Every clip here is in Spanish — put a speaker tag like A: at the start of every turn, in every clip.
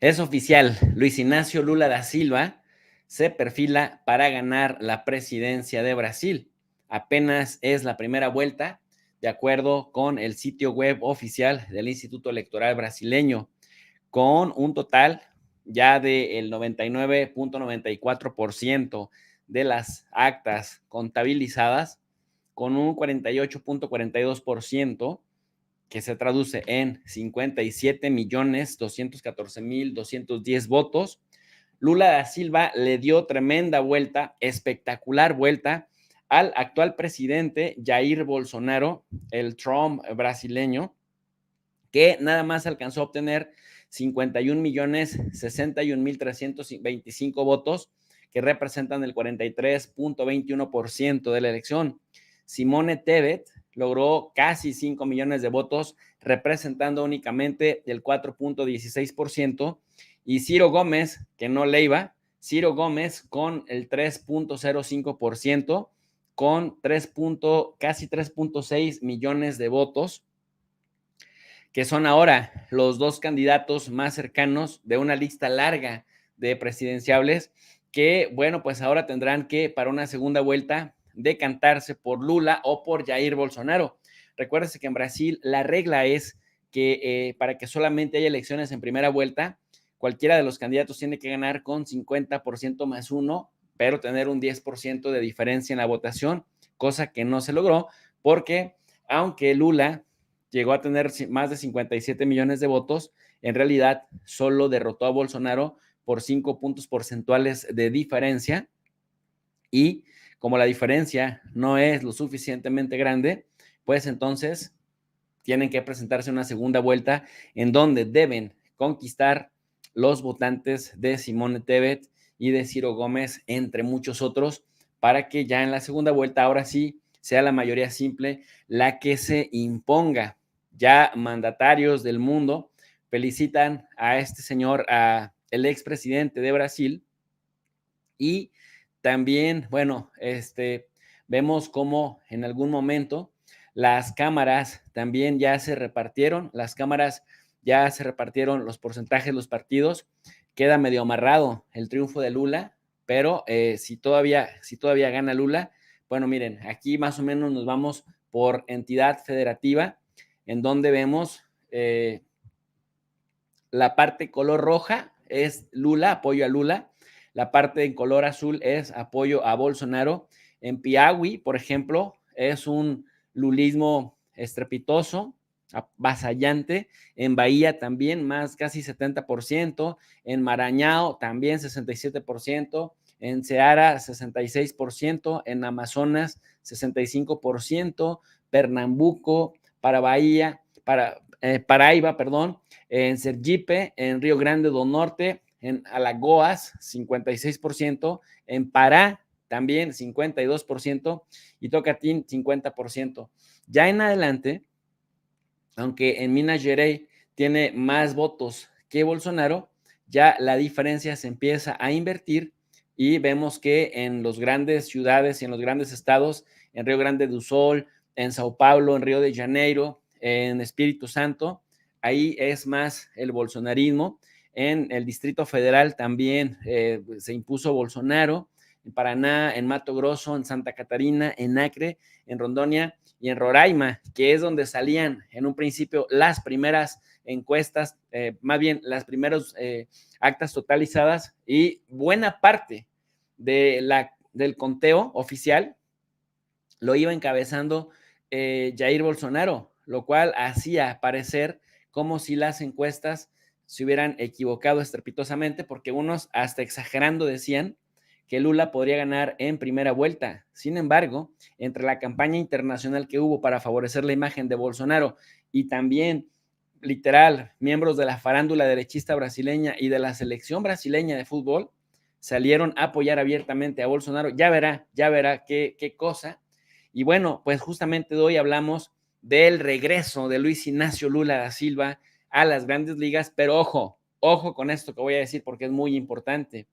A: Es oficial, Luis Ignacio Lula da Silva se perfila para ganar la presidencia de Brasil. Apenas es la primera vuelta, de acuerdo con el sitio web oficial del Instituto Electoral brasileño, con un total ya del 99.94% de las actas contabilizadas, con un 48.42% que se traduce en 57.214.210 votos. Lula da Silva le dio tremenda vuelta, espectacular vuelta al actual presidente Jair Bolsonaro, el Trump brasileño, que nada más alcanzó a obtener 51.061.325 votos, que representan el 43.21% de la elección. Simone Tebet logró casi 5 millones de votos, representando únicamente el 4.16%, y Ciro Gómez, que no le iba, Ciro Gómez con el 3.05%, con casi 3.6 millones de votos, que son ahora los dos candidatos más cercanos de una lista larga de presidenciables que, bueno, pues ahora tendrán que, para una segunda vuelta, decantarse por Lula o por Jair Bolsonaro. Recuérdese que en Brasil la regla es que para que solamente haya elecciones en primera vuelta, cualquiera de los candidatos tiene que ganar con 50% más uno, pero tener un 10% de diferencia en la votación, cosa que no se logró porque aunque Lula llegó a tener más de 57 millones de votos, en realidad solo derrotó a Bolsonaro por 5 puntos porcentuales de diferencia, y como la diferencia no es lo suficientemente grande, pues entonces tienen que presentarse una segunda vuelta en donde deben conquistar los votantes de Simone Tebet y de Ciro Gómez, entre muchos otros, para que ya en la segunda vuelta, ahora sí, sea la mayoría simple la que se imponga. Ya mandatarios del mundo felicitan a este señor, a el expresidente de Brasil, y también, bueno, vemos cómo en algún momento las cámaras también ya se repartieron, los porcentajes, los partidos, queda medio amarrado el triunfo de Lula, pero si todavía gana Lula, bueno, miren, aquí más o menos nos vamos por entidad federativa, en donde vemos la parte color roja es Lula, apoyo a Lula. La parte en color azul es apoyo a Bolsonaro. En Piauí, por ejemplo, es un lulismo estrepitoso, avasallante. En Bahía también, más casi 70%. En Maranhão también 67%. En Ceará 66%. En Amazonas 65%. Pernambuco, Paraíba, perdón, en Sergipe, en Río Grande do Norte, en Alagoas, 56%, en Pará también 52% y Tocantins 50%. Ya en adelante, aunque en Minas Gerais tiene más votos que Bolsonaro, ya la diferencia se empieza a invertir y vemos que en las grandes ciudades y en los grandes estados, en Río Grande do Sul, en Sao Paulo, en Río de Janeiro, en Espíritu Santo, ahí es más el bolsonarismo. En el Distrito Federal también se impuso Bolsonaro, en Paraná, en Mato Grosso, en Santa Catarina, en Acre, en Rondonia y en Roraima, que es donde salían en un principio las primeras encuestas, más bien las primeras actas totalizadas, y buena parte del conteo oficial lo iba encabezando Jair Bolsonaro, lo cual hacía parecer como si las encuestas se hubieran equivocado estrepitosamente, porque unos hasta exagerando decían que Lula podría ganar en primera vuelta. Sin embargo, entre la campaña internacional que hubo para favorecer la imagen de Bolsonaro y también, literal, miembros de la farándula derechista brasileña y de la selección brasileña de fútbol salieron a apoyar abiertamente a Bolsonaro. Ya verá qué cosa. Y bueno, pues justamente hoy hablamos del regreso de Luis Ignacio Lula da Silva a las grandes ligas, pero ojo con esto que voy a decir porque es muy importante.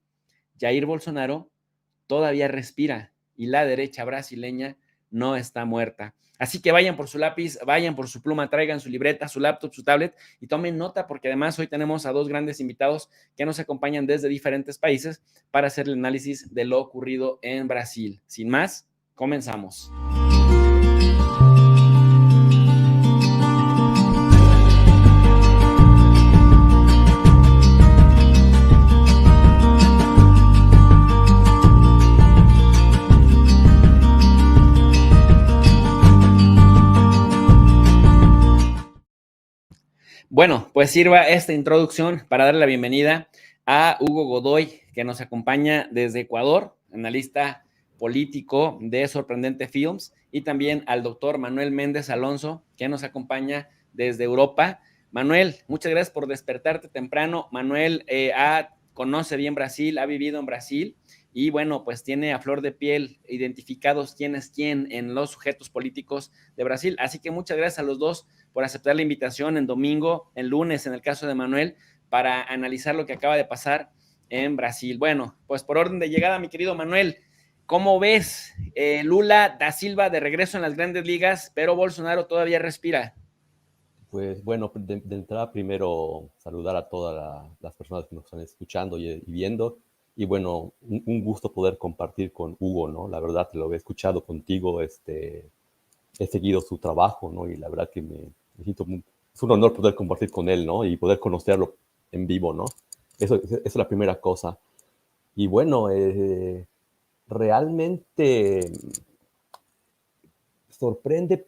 A: Jair Bolsonaro todavía respira y la derecha brasileña no está muerta. Así que vayan por su lápiz, vayan por su pluma, traigan su libreta, su laptop, su tablet y tomen nota porque además hoy tenemos a dos grandes invitados que nos acompañan desde diferentes países para hacer el análisis de lo ocurrido en Brasil. Sin más, comenzamos. Bueno, pues sirva esta introducción para darle la bienvenida a Hugo Godoy, que nos acompaña desde Ecuador, analista político de Sorprendente Films, y también al doctor Manuel Méndez Alonso, que nos acompaña desde Europa. Manuel, muchas gracias por despertarte temprano. Manuel conoce bien Brasil, ha vivido en Brasil y bueno, pues tiene a flor de piel identificados quién es quién en los sujetos políticos de Brasil. Así que muchas gracias a los dos por aceptar la invitación en domingo, en lunes, en el caso de Manuel, para analizar lo que acaba de pasar en Brasil. Bueno, pues por orden de llegada, mi querido Manuel, ¿cómo ves Lula da Silva de regreso en las grandes ligas, pero Bolsonaro todavía respira?
B: Pues bueno, de entrada primero saludar a todas las personas que nos están escuchando y viendo. Y bueno, un gusto poder compartir con Hugo, ¿no? La verdad, lo he escuchado contigo, he seguido su trabajo, ¿no? Y la verdad que me siento es un honor poder compartir con él, ¿no? Y poder conocerlo en vivo, ¿no? Eso es la primera cosa. Y bueno, realmente sorprende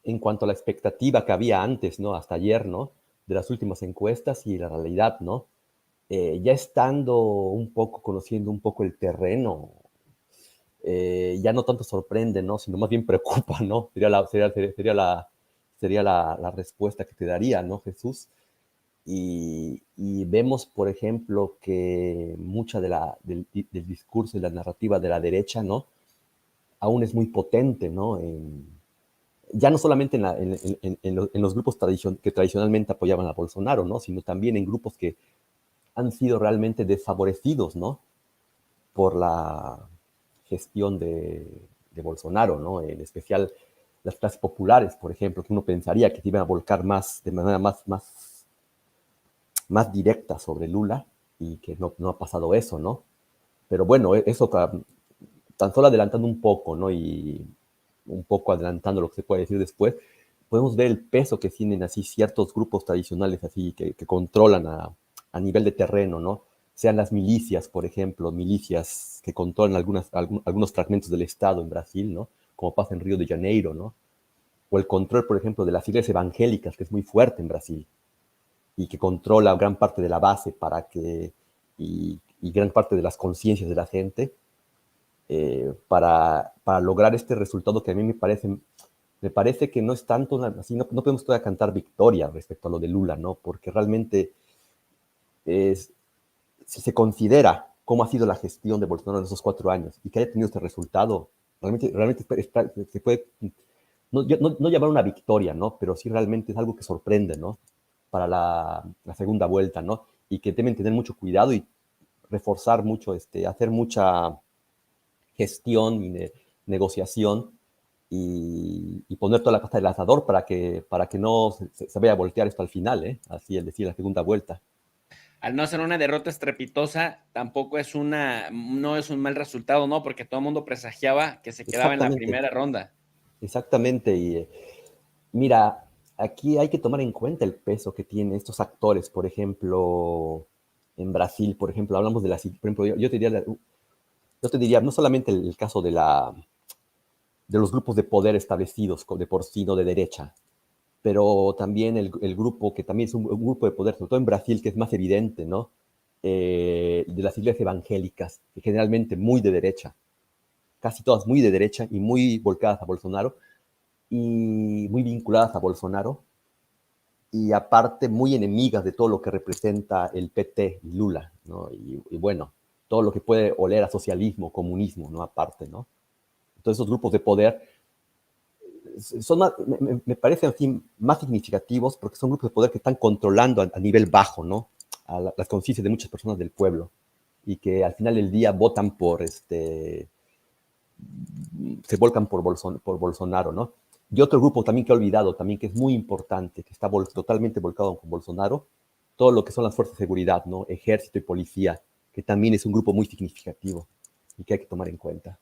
B: en cuanto a la expectativa que había antes, ¿no? Hasta ayer, ¿no? De las últimas encuestas y la realidad, ¿no? Ya estando un poco, conociendo un poco el terreno, ya no tanto sorprende, ¿no? Sino más bien preocupa, ¿no? Sería la respuesta que te daría, ¿no, Jesús? Y vemos, por ejemplo, que mucha del discurso y la narrativa de la derecha, ¿no? Aún es muy potente, ¿no? Ya no solamente en los grupos que tradicionalmente apoyaban a Bolsonaro, ¿no? Sino también en grupos que han sido realmente desfavorecidos, ¿no? Por la gestión de Bolsonaro, ¿no? En especial las clases populares, por ejemplo, que uno pensaría que se iban a volcar más, de manera más directa sobre Lula, y que no ha pasado eso, ¿no? Pero bueno, eso tan solo adelantando un poco, ¿no? Y un poco adelantando lo que se puede decir después, podemos ver el peso que tienen así ciertos grupos tradicionales así que controlan a nivel de terreno, ¿no? Sean las milicias, por ejemplo, milicias que controlan algunos fragmentos del Estado en Brasil, ¿no? Como pasa en Río de Janeiro, ¿no? O el control, por ejemplo, de las iglesias evangélicas, que es muy fuerte en Brasil y que controla gran parte de la base y gran parte de las conciencias de la gente, para lograr este resultado que a mí me parece que no es tanto así, no podemos todavía cantar victoria respecto a lo de Lula, ¿no? Porque realmente si se considera cómo ha sido la gestión de Bolsonaro en esos 4 años y que haya tenido este resultado, realmente se puede no llamar una victoria, ¿no? Pero sí realmente es algo que sorprende, ¿no? Para la segunda vuelta, ¿no? Y que deben tener mucho cuidado y reforzar mucho, hacer mucha gestión y negociación y poner toda la pasta del asador para que no se vaya a voltear esto al final, ¿eh? Así es decir, la segunda vuelta.
A: Al no ser una derrota estrepitosa, tampoco no es un mal resultado, ¿no? Porque todo el mundo presagiaba que se quedaba en la
B: Exactamente,
A: primera ronda.
B: exactamente. Y mira, aquí hay que tomar en cuenta el peso que tienen estos actores. Por ejemplo, en Brasil, por ejemplo, hablamos de por ejemplo, yo te diría no solamente el caso de los grupos de poder establecidos de por sí, no de derecha, pero también el grupo que también es un grupo de poder, sobre todo en Brasil, que es más evidente, ¿no? De las iglesias evangélicas, que generalmente muy de derecha, casi todas muy de derecha y muy volcadas a Bolsonaro y muy vinculadas a Bolsonaro, y aparte muy enemigas de todo lo que representa el PT y Lula, ¿no? Y bueno, todo lo que puede oler a socialismo, comunismo, ¿no? Aparte, ¿no? Entonces esos grupos de poder son me parecen así más significativos porque son grupos de poder que están controlando a nivel bajo, ¿no? Las conciencias de muchas personas del pueblo y que al final del día votan se volcan por Bolsonaro, ¿no? Y otro grupo también que he olvidado, también que es muy importante, que está totalmente volcado con Bolsonaro, todo lo que son las fuerzas de seguridad, ¿no? Ejército y policía, que también es un grupo muy significativo y que hay que tomar en cuenta.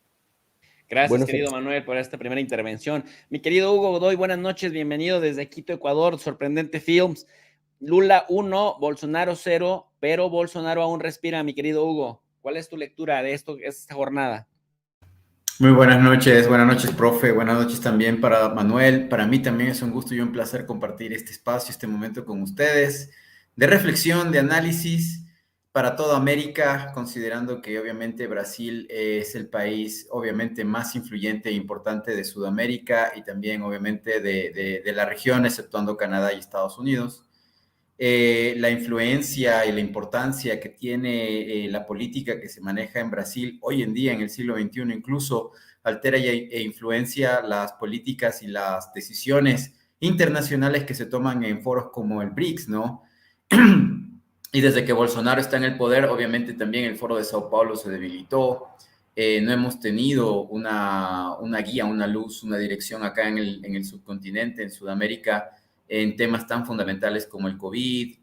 A: Gracias,
B: Bueno,
A: querido Manuel, por esta primera intervención. Mi querido Hugo Godoy, buenas noches, bienvenido desde Quito, Ecuador, Sorprendente Films. Lula 1, Bolsonaro 0, pero Bolsonaro aún respira, mi querido Hugo. ¿Cuál es tu lectura de esta jornada?
C: Muy buenas noches, profe, buenas noches también para Manuel. Para mí también es un gusto y un placer compartir este espacio, este momento con ustedes, de reflexión, de análisis para toda América, considerando que obviamente Brasil es el país obviamente más influyente e importante de Sudamérica y también obviamente de la región, exceptuando Canadá y Estados Unidos. La influencia y la importancia que tiene la política que se maneja en Brasil hoy en día, en el siglo XXI, incluso altera e influencia las políticas y las decisiones internacionales que se toman en foros como el BRICS, ¿no? Y desde que Bolsonaro está en el poder, obviamente también el foro de Sao Paulo se debilitó. No hemos tenido una guía, una luz, una dirección acá en el subcontinente, en Sudamérica, en temas tan fundamentales como el COVID,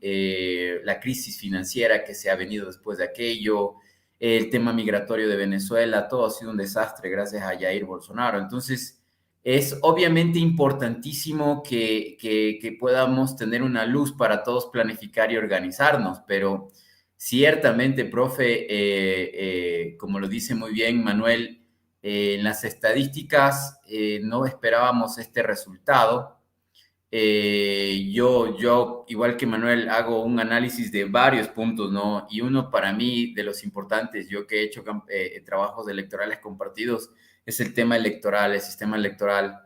C: la crisis financiera que se ha venido después de aquello, el tema migratorio de Venezuela, todo ha sido un desastre gracias a Jair Bolsonaro. Entonces, es obviamente importantísimo que podamos tener una luz para todos planificar y organizarnos, pero ciertamente, profe, como lo dice muy bien Manuel, en las estadísticas no esperábamos este resultado. Igual que Manuel, hago un análisis de varios puntos, ¿no? Y uno para mí de los importantes, yo que he hecho trabajos electorales compartidos, es el tema electoral, el sistema electoral.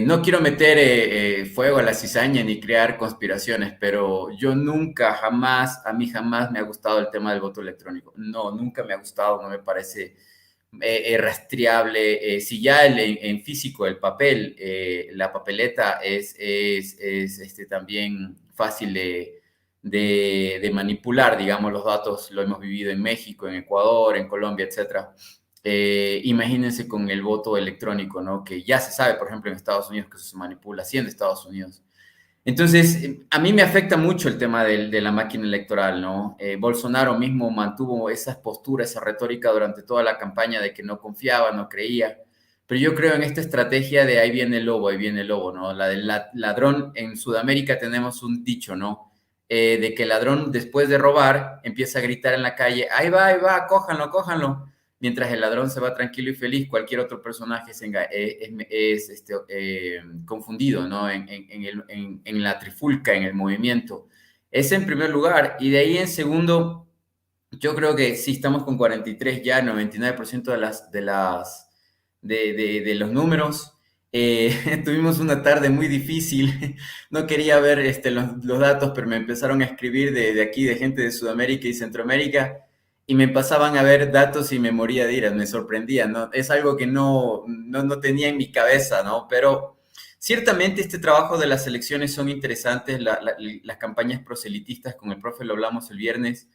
C: No quiero meter fuego a la cizaña ni crear conspiraciones, pero yo nunca, jamás, a mí jamás me ha gustado el tema del voto electrónico. No, nunca me ha gustado, no me parece rastreable. Si ya en físico el papel, la papeleta es también fácil de manipular, digamos, los datos, lo hemos vivido en México, en Ecuador, en Colombia, etcétera. Imagínense con el voto electrónico, ¿no? Que ya se sabe, por ejemplo, en Estados Unidos que eso se manipula, sí en Estados Unidos. Entonces, a mí me afecta mucho el tema de la máquina electoral, ¿no? Bolsonaro mismo mantuvo esas posturas, esa retórica durante toda la campaña de que no confiaba, no creía. Pero yo creo en esta estrategia de ahí viene el lobo, ¿no? La del ladrón. En Sudamérica tenemos un dicho, ¿no? De que el ladrón, después de robar, empieza a gritar en la calle, ahí va, cójanlo, cójanlo. Mientras el ladrón se va tranquilo y feliz, cualquier otro personaje es confundido, ¿no? En la trifulca, en el movimiento. Es en primer lugar. Y de ahí en segundo, yo creo que sí estamos con 43 ya, 99% de los números. Tuvimos una tarde muy difícil. No quería ver los datos, pero me empezaron a escribir de aquí, de gente de Sudamérica y Centroamérica, y me pasaban a ver datos y me moría de ira, me sorprendía, ¿no? Es algo que no tenía en mi cabeza, ¿no? Pero ciertamente este trabajo de las elecciones son interesantes, las campañas proselitistas, con el profe lo hablamos el viernes.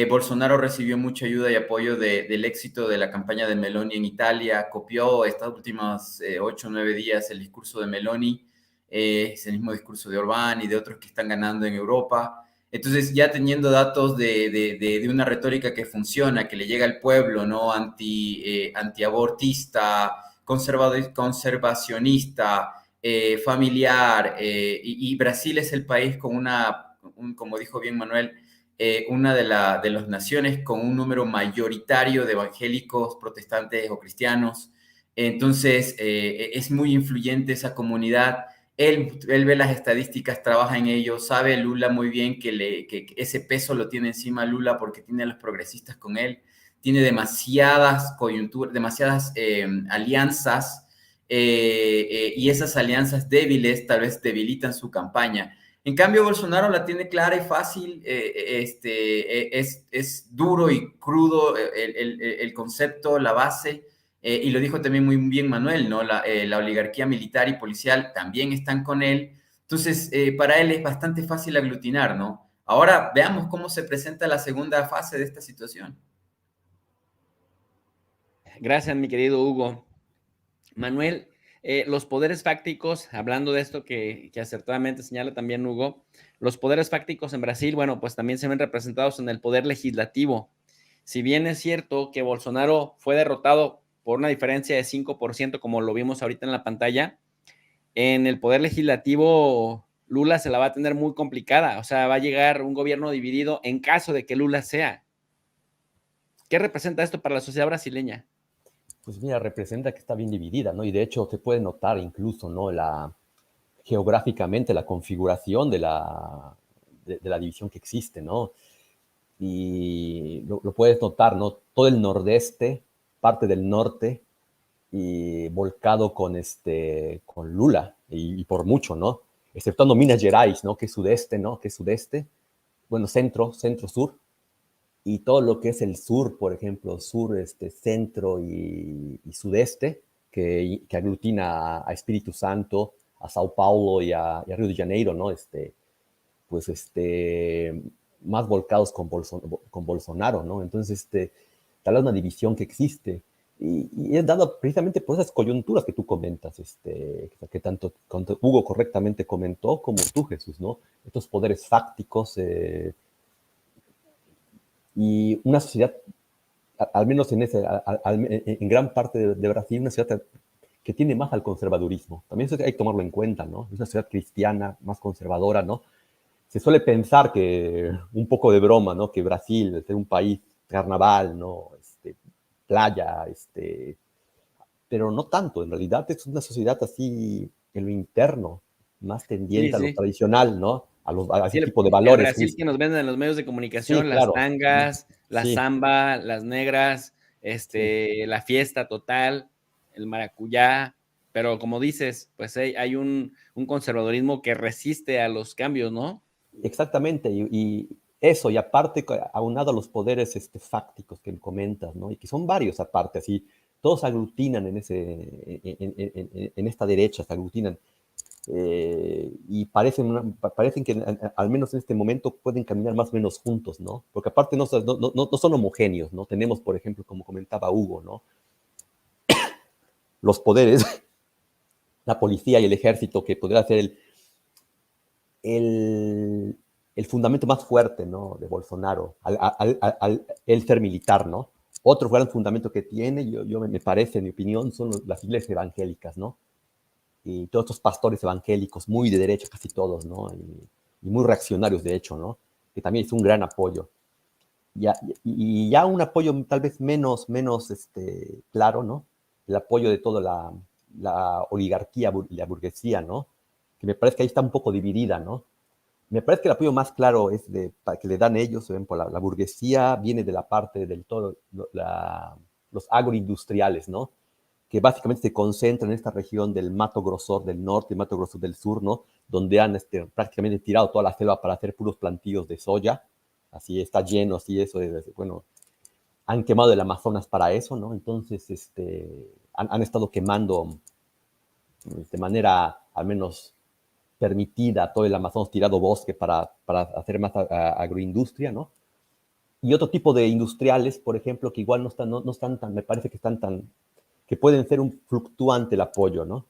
C: Bolsonaro recibió mucha ayuda y apoyo del éxito de la campaña de Meloni en Italia, copió estos últimos 8 o 9 días el discurso de Meloni, es el mismo discurso de Orbán y de otros que están ganando en Europa. Entonces, ya teniendo datos de una retórica que funciona, que le llega al pueblo, ¿no? Antiabortista, conservacionista, familiar, y Brasil es el país con como dijo bien Manuel, una de las naciones con un número mayoritario de evangélicos, protestantes o cristianos. Entonces, es muy influyente esa comunidad. Él ve las estadísticas, trabaja en ello, sabe Lula muy bien que ese peso lo tiene encima Lula porque tiene a los progresistas con él, tiene demasiadas coyunturas, demasiadas alianzas, y esas alianzas débiles tal vez debilitan su campaña. En cambio, Bolsonaro la tiene clara y fácil, es duro y crudo el concepto, la base, y lo dijo también muy bien Manuel, ¿no? La oligarquía militar y policial también están con él. Entonces, para él es bastante fácil aglutinar, ¿no? Ahora veamos cómo se presenta la segunda fase de esta situación.
A: Gracias, mi querido Hugo. Manuel, los poderes fácticos, hablando de esto que acertadamente señala también Hugo, los poderes fácticos en Brasil, bueno, pues también se ven representados en el poder legislativo. Si bien es cierto que Bolsonaro fue derrotado por una diferencia de 5%, como lo vimos ahorita en la pantalla, en el poder legislativo Lula se la va a tener muy complicada. O sea, va a llegar un gobierno dividido en caso de que Lula sea. ¿Qué representa esto para la sociedad brasileña?
B: Pues mira, representa que está bien dividida, ¿no? Y de hecho se puede notar incluso, ¿no? Geográficamente la configuración de la división que existe, ¿no? Y lo puedes notar, ¿no? Todo el nordeste, parte del norte, y volcado con Lula, y por mucho, ¿no? Exceptuando Minas Gerais, ¿no? Que es sudeste, ¿no? Que es sudeste, bueno, centro-sur, y todo lo que es el sur, por ejemplo, sur, centro y sudeste, que aglutina a Espíritu Santo, a Sao Paulo y a Río de Janeiro, ¿no? Pues más volcados con Bolsonaro, ¿no? Entonces, tal vez una división que existe. Y es dado precisamente por esas coyunturas que tú comentas, que tanto Hugo correctamente comentó como tú, Jesús, ¿no? Estos poderes fácticos y una sociedad, al menos en gran parte de Brasil, una sociedad que tiene más al conservadurismo. También eso hay que tomarlo en cuenta, ¿no? Es una sociedad cristiana, más conservadora, ¿no? Se suele pensar que, un poco de broma, ¿no? Que Brasil, es un país carnaval, ¿no? Playa, pero no tanto. En realidad es una sociedad así en lo interno, más
A: Sí,
B: tendiente a lo
A: sí.
B: tradicional, ¿no? A
A: Sí,
B: ese tipo de
A: el
B: valores.
A: Brasil que nos venden en los medios de
B: Sí,
A: comunicación, las
B: claro.
A: tangas, la
B: Sí,
A: samba, las negras,
B: sí.
A: la fiesta total, el maracuyá, pero como dices, pues hay un conservadurismo que resiste a los cambios, ¿no?
B: Exactamente. Y eso, y aparte, aunado a los poderes fácticos que comentas, ¿no? Y que son varios aparte, así, todos se aglutinan en esta derecha, se aglutinan. Y parecen que al menos en este momento pueden caminar más o menos juntos, ¿no? Porque aparte no son homogéneos, ¿no? Tenemos, por ejemplo, como comentaba Hugo, ¿no? Los poderes, la policía y el ejército, que podría ser el, el fundamento más fuerte, ¿no? De Bolsonaro, al el ser militar, ¿no? Otro gran fundamento que tiene, me parece, en mi opinión, son las iglesias evangélicas, ¿no? Y todos estos pastores evangélicos, muy de derecha casi todos, ¿no? Y muy reaccionarios, de hecho, ¿no? Que también es un gran apoyo. Y ya un apoyo tal vez menos claro, ¿no? El apoyo de toda la oligarquía y la burguesía, ¿no? Que me parece que ahí está un poco dividida, ¿no? Me parece que el apoyo más claro es que le dan ellos, ven, por la burguesía, viene de la parte del todo, los agroindustriales, ¿no? Que básicamente se concentran en esta región del Mato Grosor del norte y Mato Grosor del sur, ¿no? Donde han prácticamente tirado toda la selva para hacer puros plantíos de soya. Así está lleno, así eso, bueno, han quemado el Amazonas para eso, ¿no? Entonces, han estado quemando de manera al menos permitida todo el Amazonas, tirado bosque para hacer más agroindustria, ¿no? Y otro tipo de industriales, por ejemplo, que igual no están tan, me parece que están tan, que pueden ser un fluctuante el apoyo, ¿no?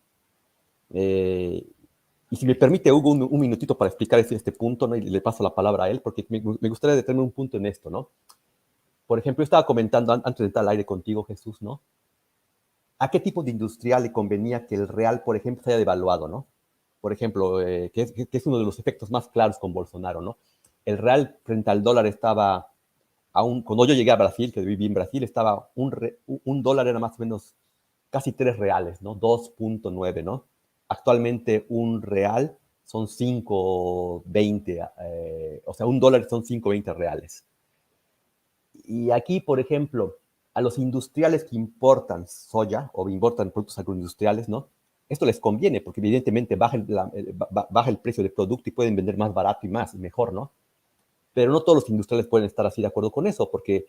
B: Y si me permite, Hugo, un minutito para explicar este punto, ¿no? Y le paso la palabra a él, porque me gustaría detenerme un punto en esto, ¿no? Por ejemplo, yo estaba comentando antes de entrar al aire contigo, Jesús, ¿no? ¿A qué tipo de industrial le convenía que el real, por ejemplo, se haya devaluado, ¿no? Por ejemplo, que es uno de los efectos más claros con Bolsonaro, ¿no? El real frente al dólar estaba, cuando yo llegué a Brasil, que viví en Brasil, estaba un dólar era más o menos casi 3 reales, ¿no? 2.9, ¿no? Actualmente un real son 5.20, o sea, un dólar son 5.20 reales. Y aquí, por ejemplo, a los industriales que importan soya o importan productos agroindustriales, ¿no? Esto les conviene porque evidentemente baja el precio del producto y pueden vender más barato y más y mejor, ¿no? Pero no todos los industriales pueden estar así de acuerdo con eso porque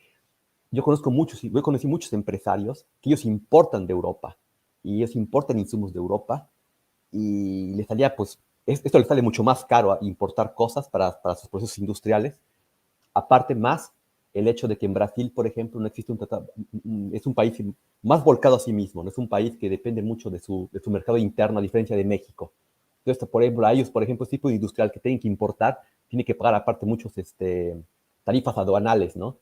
B: yo conocí muchos empresarios que ellos importan de Europa y ellos importan insumos de Europa y les salía, pues, esto les sale mucho más caro a importar cosas para sus procesos industriales. Aparte, más el hecho de que en Brasil, por ejemplo, no existe un tratado, es un país más volcado a sí mismo, no es un país que depende mucho de su mercado interno, a diferencia de México. Entonces, por ejemplo, a ellos, por ejemplo, este tipo de industrial que tienen que importar, tiene que pagar aparte muchos tarifas aduanales, ¿no?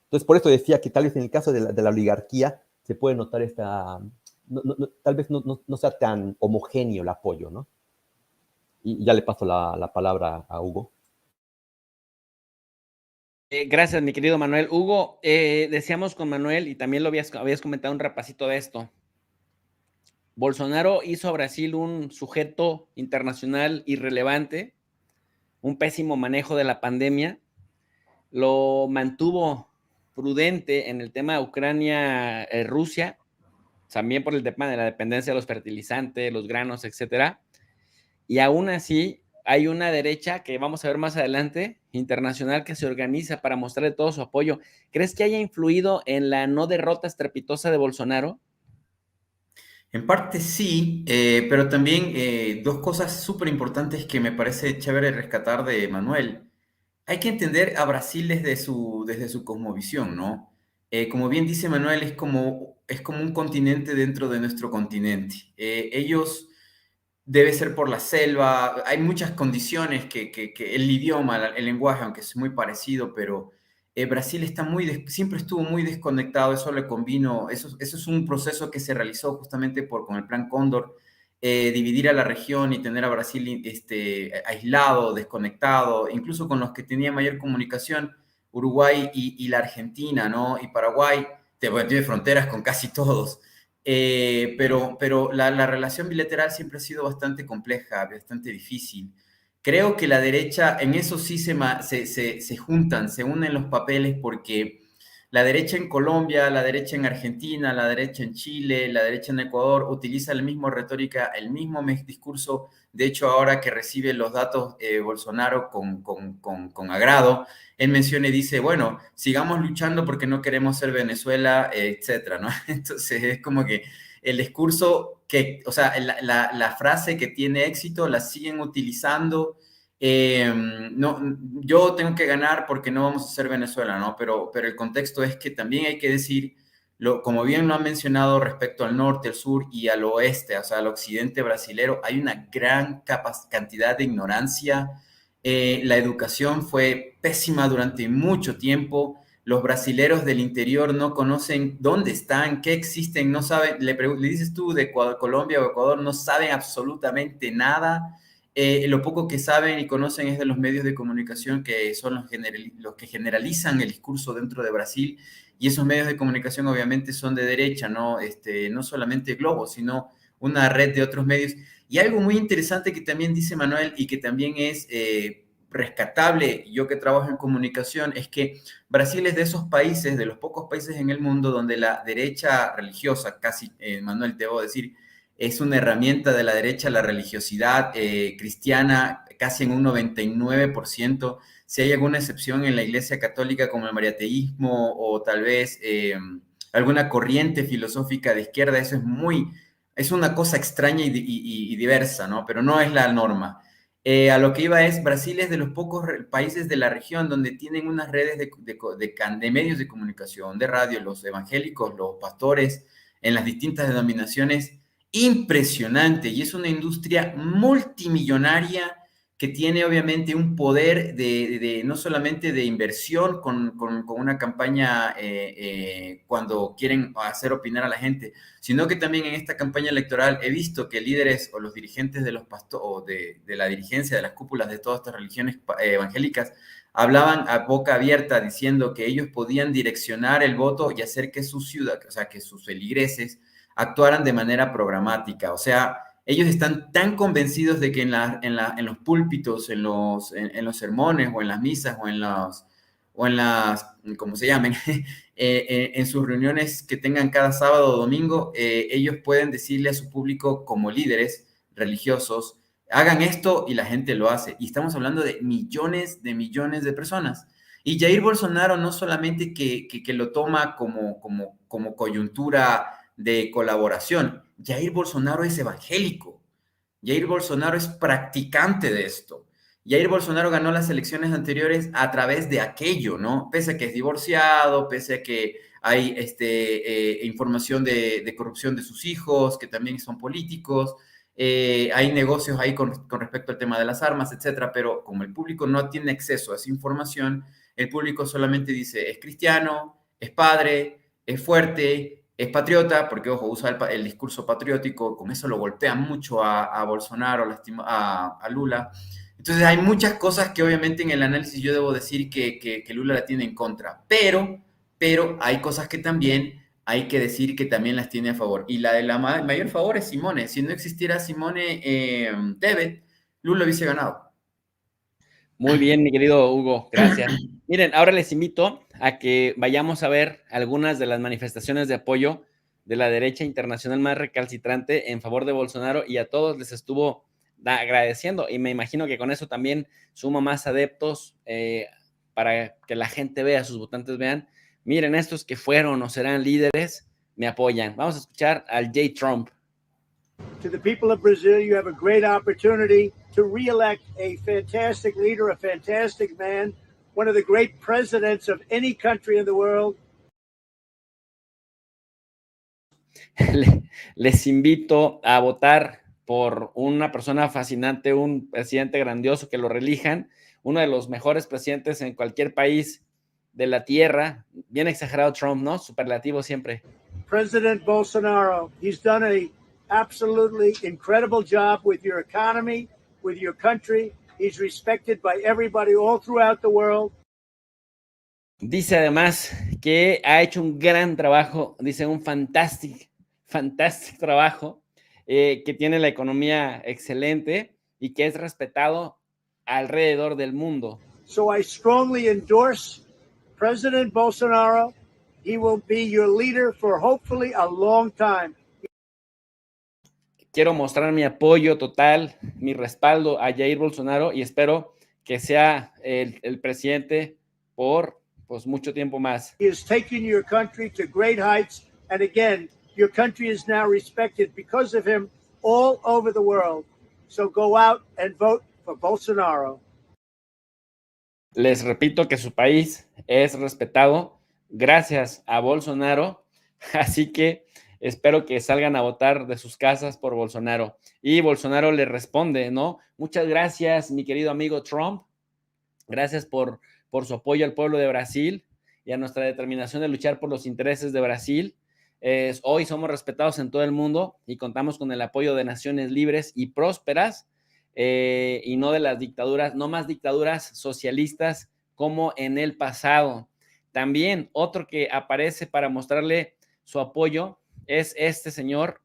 B: Entonces, por eso decía que tal vez en el caso de la oligarquía se puede notar tal vez no sea tan homogéneo el apoyo, ¿no? Y ya le paso la palabra a Hugo.
A: Gracias, mi querido Manuel. Hugo, decíamos con Manuel, y también lo habías comentado un repasito de esto. Bolsonaro hizo a Brasil un sujeto internacional irrelevante, un pésimo manejo de la pandemia, lo mantuvo prudente en el tema Ucrania-Rusia, también por el tema de la dependencia de los fertilizantes, los granos, etcétera. Y aún así hay una derecha que vamos a ver más adelante, internacional, que se organiza para mostrarle todo su apoyo. ¿Crees que haya influido en la no derrota estrepitosa de Bolsonaro?
C: En parte sí, pero también dos cosas súper importantes que me parece chévere rescatar de Manuel. Hay que entender a Brasil desde su cosmovisión, ¿no? Como bien dice Manuel, es como un continente dentro de nuestro continente. Ellos debe ser por la selva, hay muchas condiciones que el idioma, el lenguaje, aunque es muy parecido, pero Brasil está siempre estuvo muy desconectado, eso le convino, eso es un proceso que se realizó justamente con el Plan Cóndor, dividir a la región y tener a Brasil aislado, desconectado, incluso con los que tenían mayor comunicación, Uruguay y la Argentina, ¿no? Y Paraguay, bueno, tiene fronteras con casi todos. Pero la relación bilateral siempre ha sido bastante compleja, bastante difícil. Creo que la derecha, en eso sí se juntan, se unen los papeles porque la derecha en Colombia, la derecha en Argentina, la derecha en Chile, la derecha en Ecuador utiliza la misma retórica, el mismo discurso. De hecho, ahora que recibe los datos Bolsonaro con agrado, él menciona y dice, bueno, sigamos luchando porque no queremos ser Venezuela, etcétera, ¿no? Entonces es como que el discurso o sea, la frase que tiene éxito la siguen utilizando. No, yo tengo que ganar porque no vamos a ser Venezuela, ¿no? Pero el contexto es que también hay que decir, como bien lo han mencionado respecto al norte, al sur y al oeste, o sea, al occidente brasilero, hay una gran cantidad de ignorancia. La educación fue pésima durante mucho tiempo. Los brasileros del interior no conocen dónde están, qué existen, no saben, le dices tú de Colombia o Ecuador, no saben absolutamente nada. Lo poco que saben y conocen es de los medios de comunicación que son los que generalizan el discurso dentro de Brasil, y esos medios de comunicación obviamente son de derecha, ¿no? No solamente Globo, sino una red de otros medios. Y algo muy interesante que también dice Manuel y que también es rescatable, yo que trabajo en comunicación, es que Brasil es de esos países, de los pocos países en el mundo donde la derecha religiosa, casi, Manuel, te debo decir, es una herramienta de la derecha, la religiosidad cristiana, casi en un 99%. Si hay alguna excepción en la Iglesia Católica como el mariateísmo o tal vez alguna corriente filosófica de izquierda, eso es una cosa extraña y diversa, ¿no? Pero no es la norma. A lo que iba es, Brasil es de los pocos países de la región donde tienen unas redes de medios de comunicación, de radio, los evangélicos, los pastores, en las distintas denominaciones, impresionante, y es una industria multimillonaria que tiene obviamente un poder no solamente de inversión con una campaña cuando quieren hacer opinar a la gente, sino que también en esta campaña electoral he visto que líderes o los dirigentes de los pastores o de la dirigencia de las cúpulas de todas estas religiones evangélicas hablaban a boca abierta diciendo que ellos podían direccionar el voto y hacer que su ciudad, o sea, que sus feligreses actuaran de manera programática. O sea, ellos están tan convencidos de que en los púlpitos, en los sermones o en las misas o en las como se llamen, en sus reuniones que tengan cada sábado o domingo, ellos pueden decirle a su público como líderes religiosos, hagan esto y la gente lo hace. Y estamos hablando de millones de personas. Y Jair Bolsonaro no solamente que lo toma como coyuntura de colaboración. Jair Bolsonaro es evangélico. Jair Bolsonaro es practicante de esto. Jair Bolsonaro ganó las elecciones anteriores a través de aquello, ¿no? Pese a que es divorciado, pese a que hay información de corrupción de sus hijos, que también son políticos, hay negocios ahí con respecto al tema de las armas, etcétera, pero como el público no tiene acceso a esa información, el público solamente dice, es cristiano, es padre, es fuerte, es patriota, porque, ojo, usa el discurso patriótico, con eso lo golpea mucho a Bolsonaro, a Lula. Entonces hay muchas cosas que obviamente en el análisis yo debo decir que Lula la tiene en contra, pero hay cosas que también hay que decir que también las tiene a favor. Y la de la mayor favor es Simone. Si no existiera Simone Tebet, Lula hubiese ganado.
A: Muy bien, mi querido Hugo, gracias. Miren, ahora les invito a que vayamos a ver algunas de las manifestaciones de apoyo de la derecha internacional más recalcitrante en favor de Bolsonaro, y a todos les estuvo agradeciendo, y me imagino que con eso también suma más adeptos para que la gente vea, sus votantes vean, miren, estos que fueron o serán líderes me apoyan. Vamos a escuchar al J. Trump.
D: To the people of Brazil, you have a great opportunity to re-elect a fantastic leader, a fantastic man, one of the great presidents of any country in the world.
A: Les invito a votar por una persona fascinante, un presidente grandioso, que lo reelijan, uno de los mejores presidentes en cualquier país de la tierra. Bien exagerado Trump, ¿no? Superlativo siempre.
D: President Bolsonaro, he's done a absolutely incredible job with your economy, with your country. He's respected by everybody all throughout the world.
A: Dice además que ha hecho un gran trabajo, dice un fantástico trabajo, que tiene la economía excelente y que es respetado alrededor del mundo.
D: So I strongly endorse President Bolsonaro. He will be your leader for hopefully a long time.
A: Quiero mostrar mi apoyo total, mi respaldo a Jair Bolsonaro, y espero que sea el presidente por pues mucho tiempo más.
D: He has taken your country to great heights, and again, your country is now respected because of him all over the world. So go out and vote for Bolsonaro.
A: Les repito que su país es respetado gracias a Bolsonaro, así que espero que salgan a votar de sus casas por Bolsonaro. Y Bolsonaro le responde, ¿no? Muchas gracias, mi querido amigo Trump. Gracias por su apoyo al pueblo de Brasil y a nuestra determinación de luchar por los intereses de Brasil. Hoy somos respetados en todo el mundo y contamos con el apoyo de naciones libres y prósperas, y no de las dictaduras, no más dictaduras socialistas como en el pasado. También otro que aparece para mostrarle su apoyo es este señor,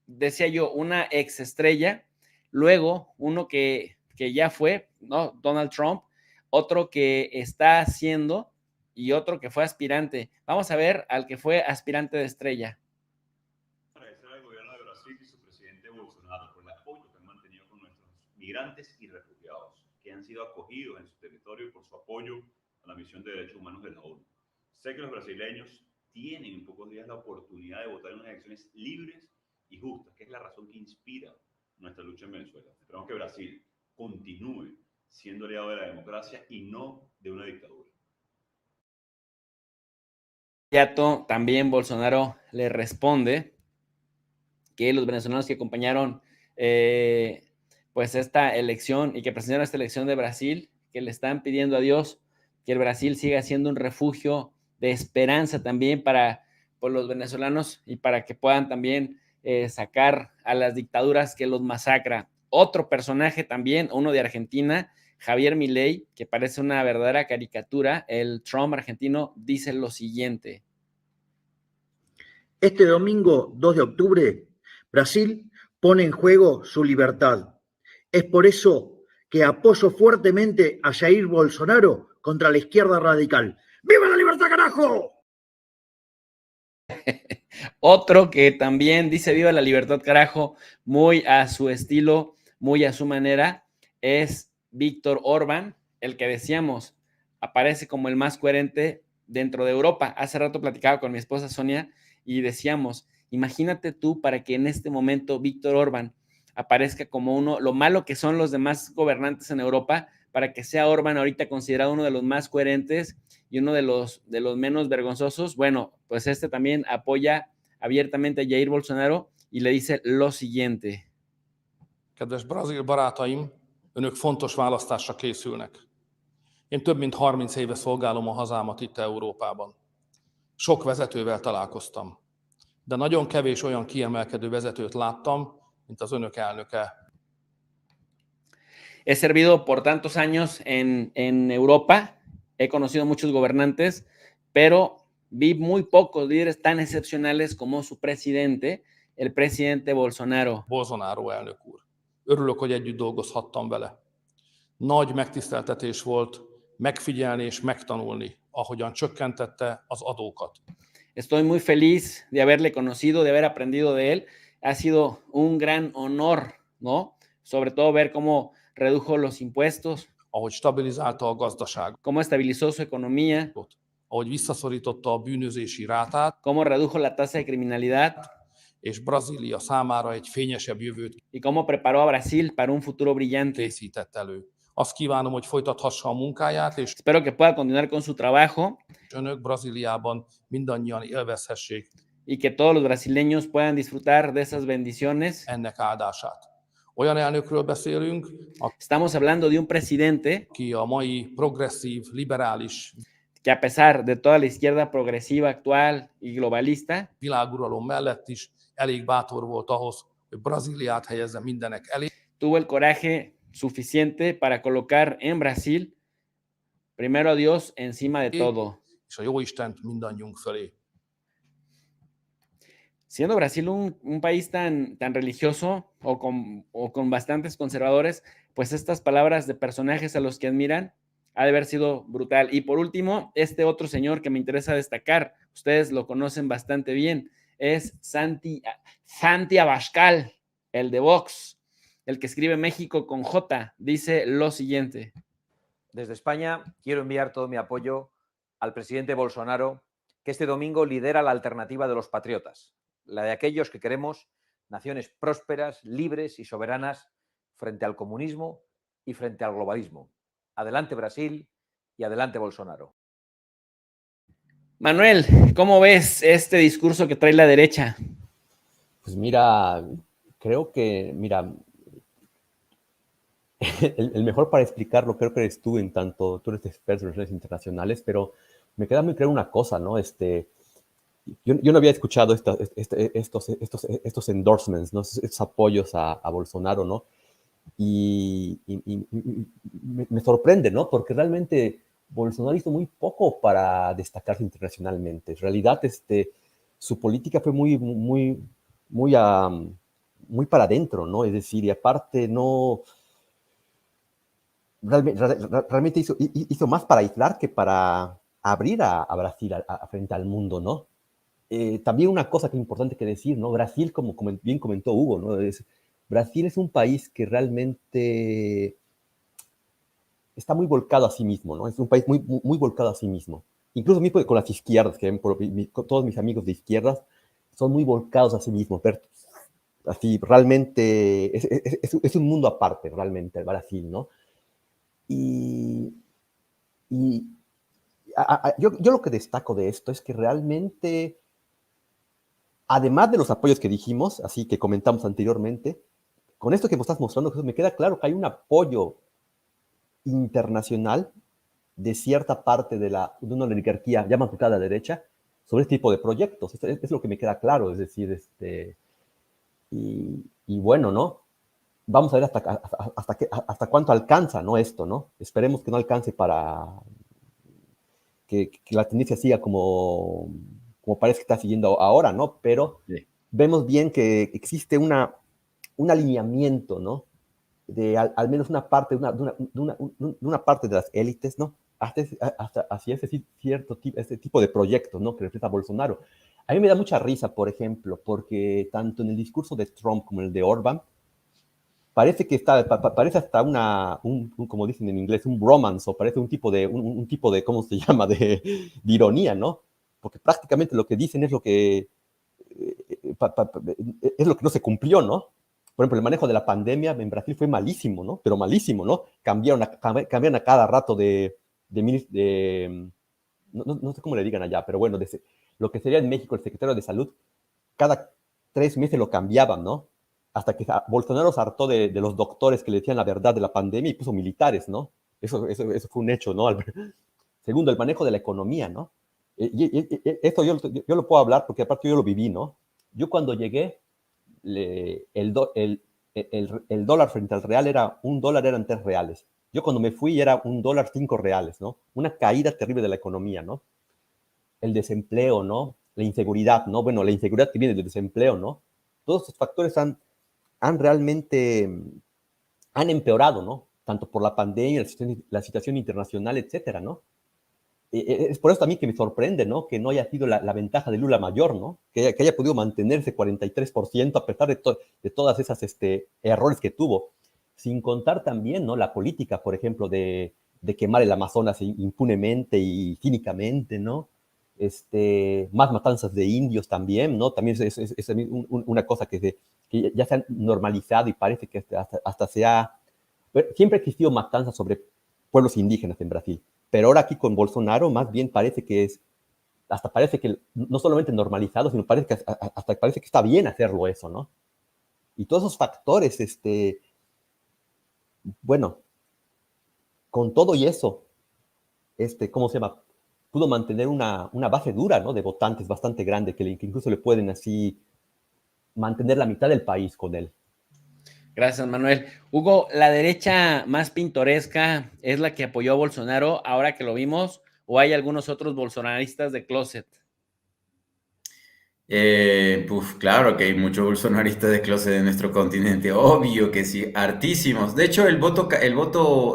A: decía yo, una ex estrella, luego uno que ya fue, ¿no? Donald Trump, otro que está haciendo y otro que fue aspirante. Vamos a ver al que fue aspirante de estrella.
E: Agradecer al gobierno de Brasil y su presidente Bolsonaro por el apoyo que han mantenido con nuestros migrantes y refugiados, que han sido acogidos en su territorio, y por su apoyo a la misión de derechos humanos de la ONU. Sé que los brasileños tienen en pocos días la oportunidad de votar en unas elecciones libres y justas, que es la razón que inspira nuestra lucha en Venezuela. Esperamos que Brasil continúe siendo aliado de la democracia y no de una dictadura.
A: También Bolsonaro le responde que los venezolanos que acompañaron pues esta elección y que presentaron esta elección de Brasil, que le están pidiendo a Dios que el Brasil siga siendo un refugio de esperanza también para los venezolanos y para que puedan también sacar a las dictaduras que los masacra. Otro personaje también, uno de Argentina, Javier Milei, que parece una verdadera caricatura, el Trump argentino, dice lo siguiente.
F: Este domingo 2 de octubre, Brasil pone en juego su libertad. Es por eso que apoyo fuertemente a Jair Bolsonaro contra la izquierda radical. ¡Viva la libertad, carajo!
A: Otro que también dice viva la libertad, carajo, muy a su estilo, muy a su manera, es Víctor Orbán, el que decíamos aparece como el más coherente dentro de Europa. Hace rato platicaba con mi esposa Sonia y decíamos, imagínate tú para que en este momento Víctor Orbán aparezca como uno, lo malo que son los demás gobernantes en Europa, para que sea Orbán ahorita considerado uno de los más coherentes y uno de los menos vergonzosos. Bueno, pues este también apoya abiertamente a Jair Bolsonaro y le dice lo siguiente.
G: Kedves brazil barátaim, önök fontos választásra készülnek. Én több mint 30 éve szolgálom a hazámat itt Európában. Sok vezetővel találkoztam, de nagyon kevés olyan kiemelkedő vezetőt láttam, mint az önök elnöke.
A: He servido por tantos años en Europa, he conocido muchos gobernantes, pero vi muy pocos líderes tan excepcionales como su presidente, el presidente Bolsonaro.
G: Bolsonaro elnök úr. Örülök, hogy együtt dolgozhattam vele. Nagy megtiszteltetés volt megfigyelni és megtanulni, ahogyan csökkentette az adókat.
A: Estoy muy feliz de haberle conocido, de haber aprendido de él. Ha sido un gran honor, ¿no? Sobre todo ver cómo redujo los impuestos,
G: ahogy stabilizálta a gazdaságot,
A: cómo estabilizó su economía,
G: ahogy visszaszorította a bűnözési rátát,
A: cómo redujo la tasa de criminalidad
G: és Brazília számára egy fényesebb jövőt
A: y cómo preparó a Brasil para un futuro brillante.
G: készített elő. Azt kívánom, hogy folytathassa a munkáját, és
A: Espero que pueda continuar con su trabajo
G: önök Brazíliában mindannyian élvezhessék
A: y que todos los brasileños puedan disfrutar de esas bendiciones.
G: ennek áldását. Olyan elnökről beszélünk,
A: Estamos hablando de un presidente
G: aki a mai progresszív, liberális
A: que a pesar de toda la izquierda progresiva actual y globalista,
G: világuralom mellett is elég bátor volt ahhoz, hogy Brazíliát helyezze mindenek elé,
A: tuvo el coraje suficiente para colocar en Brasil primero a Dios encima de todo.
G: és a Jóistent mindannyiunk fölé.
A: Siendo Brasil un país tan religioso o con bastantes conservadores, pues estas palabras de personajes a los que admiran ha de haber sido brutal. Y por último, este otro señor que me interesa destacar, ustedes lo conocen bastante bien, es Santi Abascal, el de Vox, el que escribe México con J, dice lo siguiente.
H: Desde España quiero enviar todo mi apoyo al presidente Bolsonaro, que este domingo lidera la alternativa de los patriotas, la de aquellos que queremos naciones prósperas, libres y soberanas frente al comunismo y frente al globalismo. Adelante Brasil y adelante Bolsonaro.
A: Manuel, ¿cómo ves este discurso que trae la derecha?
B: Pues mira, creo que, mira, el mejor para explicarlo creo que eres tú, en tanto tú eres experto en relaciones internacionales, pero me queda muy claro una cosa, ¿no? Yo no había escuchado estos endorsements, ¿no? Estos apoyos a Bolsonaro, ¿no? Y me sorprende, ¿no? Porque realmente Bolsonaro hizo muy poco para destacarse internacionalmente. En realidad, su política fue muy para adentro, ¿no? Es decir, y aparte no... Realmente hizo más para aislar que para abrir a Brasil frente al mundo, ¿no? También una cosa que es importante que decir, ¿no? Brasil, como bien comentó Hugo, ¿no? Brasil es un país que realmente está muy volcado a sí mismo, ¿no? Es un país muy volcado a sí mismo. Incluso mismo con las izquierdas, que con todos mis amigos de izquierdas son muy volcados a sí mismos. Pero así, realmente es un mundo aparte, realmente, el Brasil, ¿no? Yo lo que destaco de esto es que realmente, además de los apoyos que dijimos, así que comentamos anteriormente, con esto que me estás mostrando, Jesús, me queda claro que hay un apoyo internacional de cierta parte de una oligarquía ya más enfocada a la derecha sobre este tipo de proyectos. Esto es lo que me queda claro, es decir, y bueno, ¿no? Vamos a ver hasta cuánto alcanza, ¿no? Esto, ¿no? Esperemos que no alcance para que la tendencia siga como parece que está siguiendo ahora, ¿no? Pero sí, vemos bien que existe un alineamiento, ¿no? De al menos una parte de las élites, ¿no? Hacia este tipo de proyectos, ¿no? Que representa Bolsonaro. A mí me da mucha risa, por ejemplo, porque tanto en el discurso de Trump como en el de Orbán, parece hasta como dicen en inglés, un bromance, o parece un tipo de ¿cómo se llama?, de ironía, ¿no? Porque prácticamente lo que dicen es lo que no se cumplió, ¿no? por ejemplo, el manejo de la pandemia en Brasil fue malísimo, ¿no? Pero malísimo, ¿no? Cambiaron a cada rato no sé cómo le digan allá, pero bueno, lo que sería en México el secretario de Salud, cada 3 meses lo cambiaban, ¿no? Hasta que Bolsonaro se hartó de los doctores que le decían la verdad de la pandemia y puso militares, ¿no? Eso fue un hecho, ¿no? Segundo, el manejo de la economía, ¿no? Esto yo lo puedo hablar porque aparte yo lo viví, ¿no? Yo cuando llegué, el dólar frente al real era $1 eran 3 reales. Yo cuando me fui era $1 5 reales, ¿no? Una caída terrible de la economía, ¿no? El desempleo, ¿no? La inseguridad, ¿no? Bueno, la inseguridad que viene del desempleo, ¿no? Todos estos factores han realmente empeorado, ¿no? Tanto por la pandemia, la situación internacional, etcétera, ¿no? Es por eso también que me sorprende, ¿no? Que no haya sido la ventaja de Lula mayor, ¿no? Que haya podido mantenerse 43% a pesar de todas esas errores que tuvo. Sin contar también, ¿no? La política, por ejemplo, de quemar el Amazonas impunemente y cínicamente, ¿no? Más matanzas de indios también, ¿no? También es una cosa que ya se ha normalizado y parece que hasta se ha... Siempre ha existido matanzas sobre pueblos indígenas en Brasil, pero ahora aquí con Bolsonaro más bien parece que hasta parece que no solamente normalizado, sino hasta parece que está bien hacerlo eso, ¿no? Y todos esos factores, bueno, con todo y eso, ¿cómo se llama? Pudo mantener una base dura, ¿no? De votantes bastante grande, que incluso le pueden así mantener la mitad del país con él.
A: Gracias, Manuel. Hugo, ¿la derecha más pintoresca es la que apoyó a Bolsonaro ahora que lo vimos? ¿O hay algunos otros bolsonaristas de closet?
C: Claro que hay muchos bolsonaristas de closet en nuestro continente, obvio que sí, hartísimos. De hecho, el voto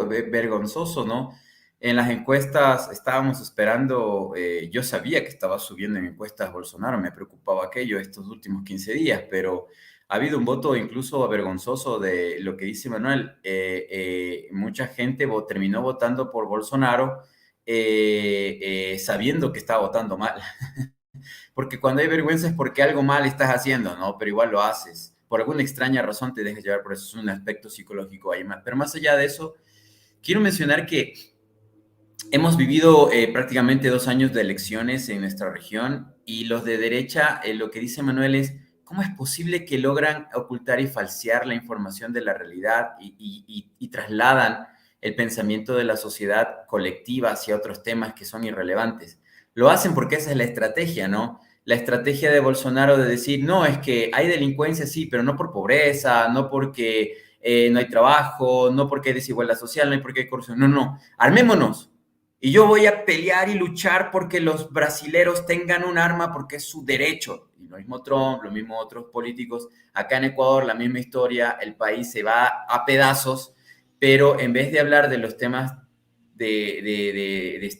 C: vergonzoso, ¿no? En las encuestas estábamos esperando, yo sabía que estaba subiendo en encuestas Bolsonaro, me preocupaba aquello estos últimos 15 días, pero ha habido un voto incluso vergonzoso de lo que dice Manuel. Mucha gente terminó votando por Bolsonaro sabiendo que estaba votando mal. Porque cuando hay vergüenza es porque algo mal estás haciendo, ¿no? Pero igual lo haces. Por alguna extraña razón te dejas llevar por eso. Es un aspecto psicológico ahí más. Pero más allá de eso, quiero mencionar que hemos vivido prácticamente 2 años de elecciones en nuestra región y los de derecha, lo que dice Manuel es, ¿cómo es posible que logran ocultar y falsear la información de la realidad y trasladan el pensamiento de la sociedad colectiva hacia otros temas que son irrelevantes? Lo hacen porque esa es la estrategia, ¿no? La estrategia de Bolsonaro de decir, no, es que hay delincuencia, sí, pero no por pobreza, no porque no hay trabajo, no porque hay desigualdad social, no hay porque hay corrupción. No, no, armémonos. Y yo voy a pelear y luchar porque los brasileros tengan un arma porque es su derecho. Y lo mismo Trump, lo mismo otros políticos. Acá en Ecuador, la misma historia, el país se va a pedazos, pero en vez de hablar de los temas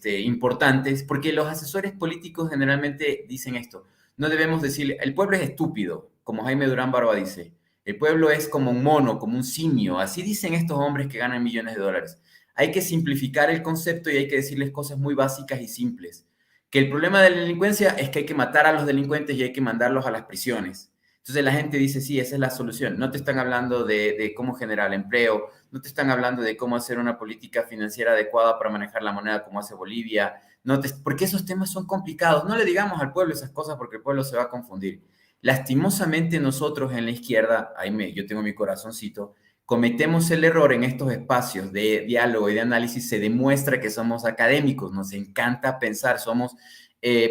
C: importantes, porque los asesores políticos generalmente dicen esto, no debemos decir, el pueblo es estúpido, como Jaime Durán Barba dice, el pueblo es como un mono, como un simio, así dicen estos hombres que ganan millones de dólares. Hay que simplificar el concepto y hay que decirles cosas muy básicas y simples. Que el problema de la delincuencia es que hay que matar a los delincuentes y hay que mandarlos a las prisiones. Entonces la gente dice, sí, esa es la solución. No te están hablando de cómo generar empleo, no te están hablando de cómo hacer una política financiera adecuada para manejar la moneda como hace Bolivia, porque esos temas son complicados. No le digamos al pueblo esas cosas porque el pueblo se va a confundir. Lastimosamente nosotros en la izquierda, yo tengo mi corazoncito, cometemos el error en estos espacios de diálogo y de análisis, se demuestra que somos académicos, nos encanta pensar, somos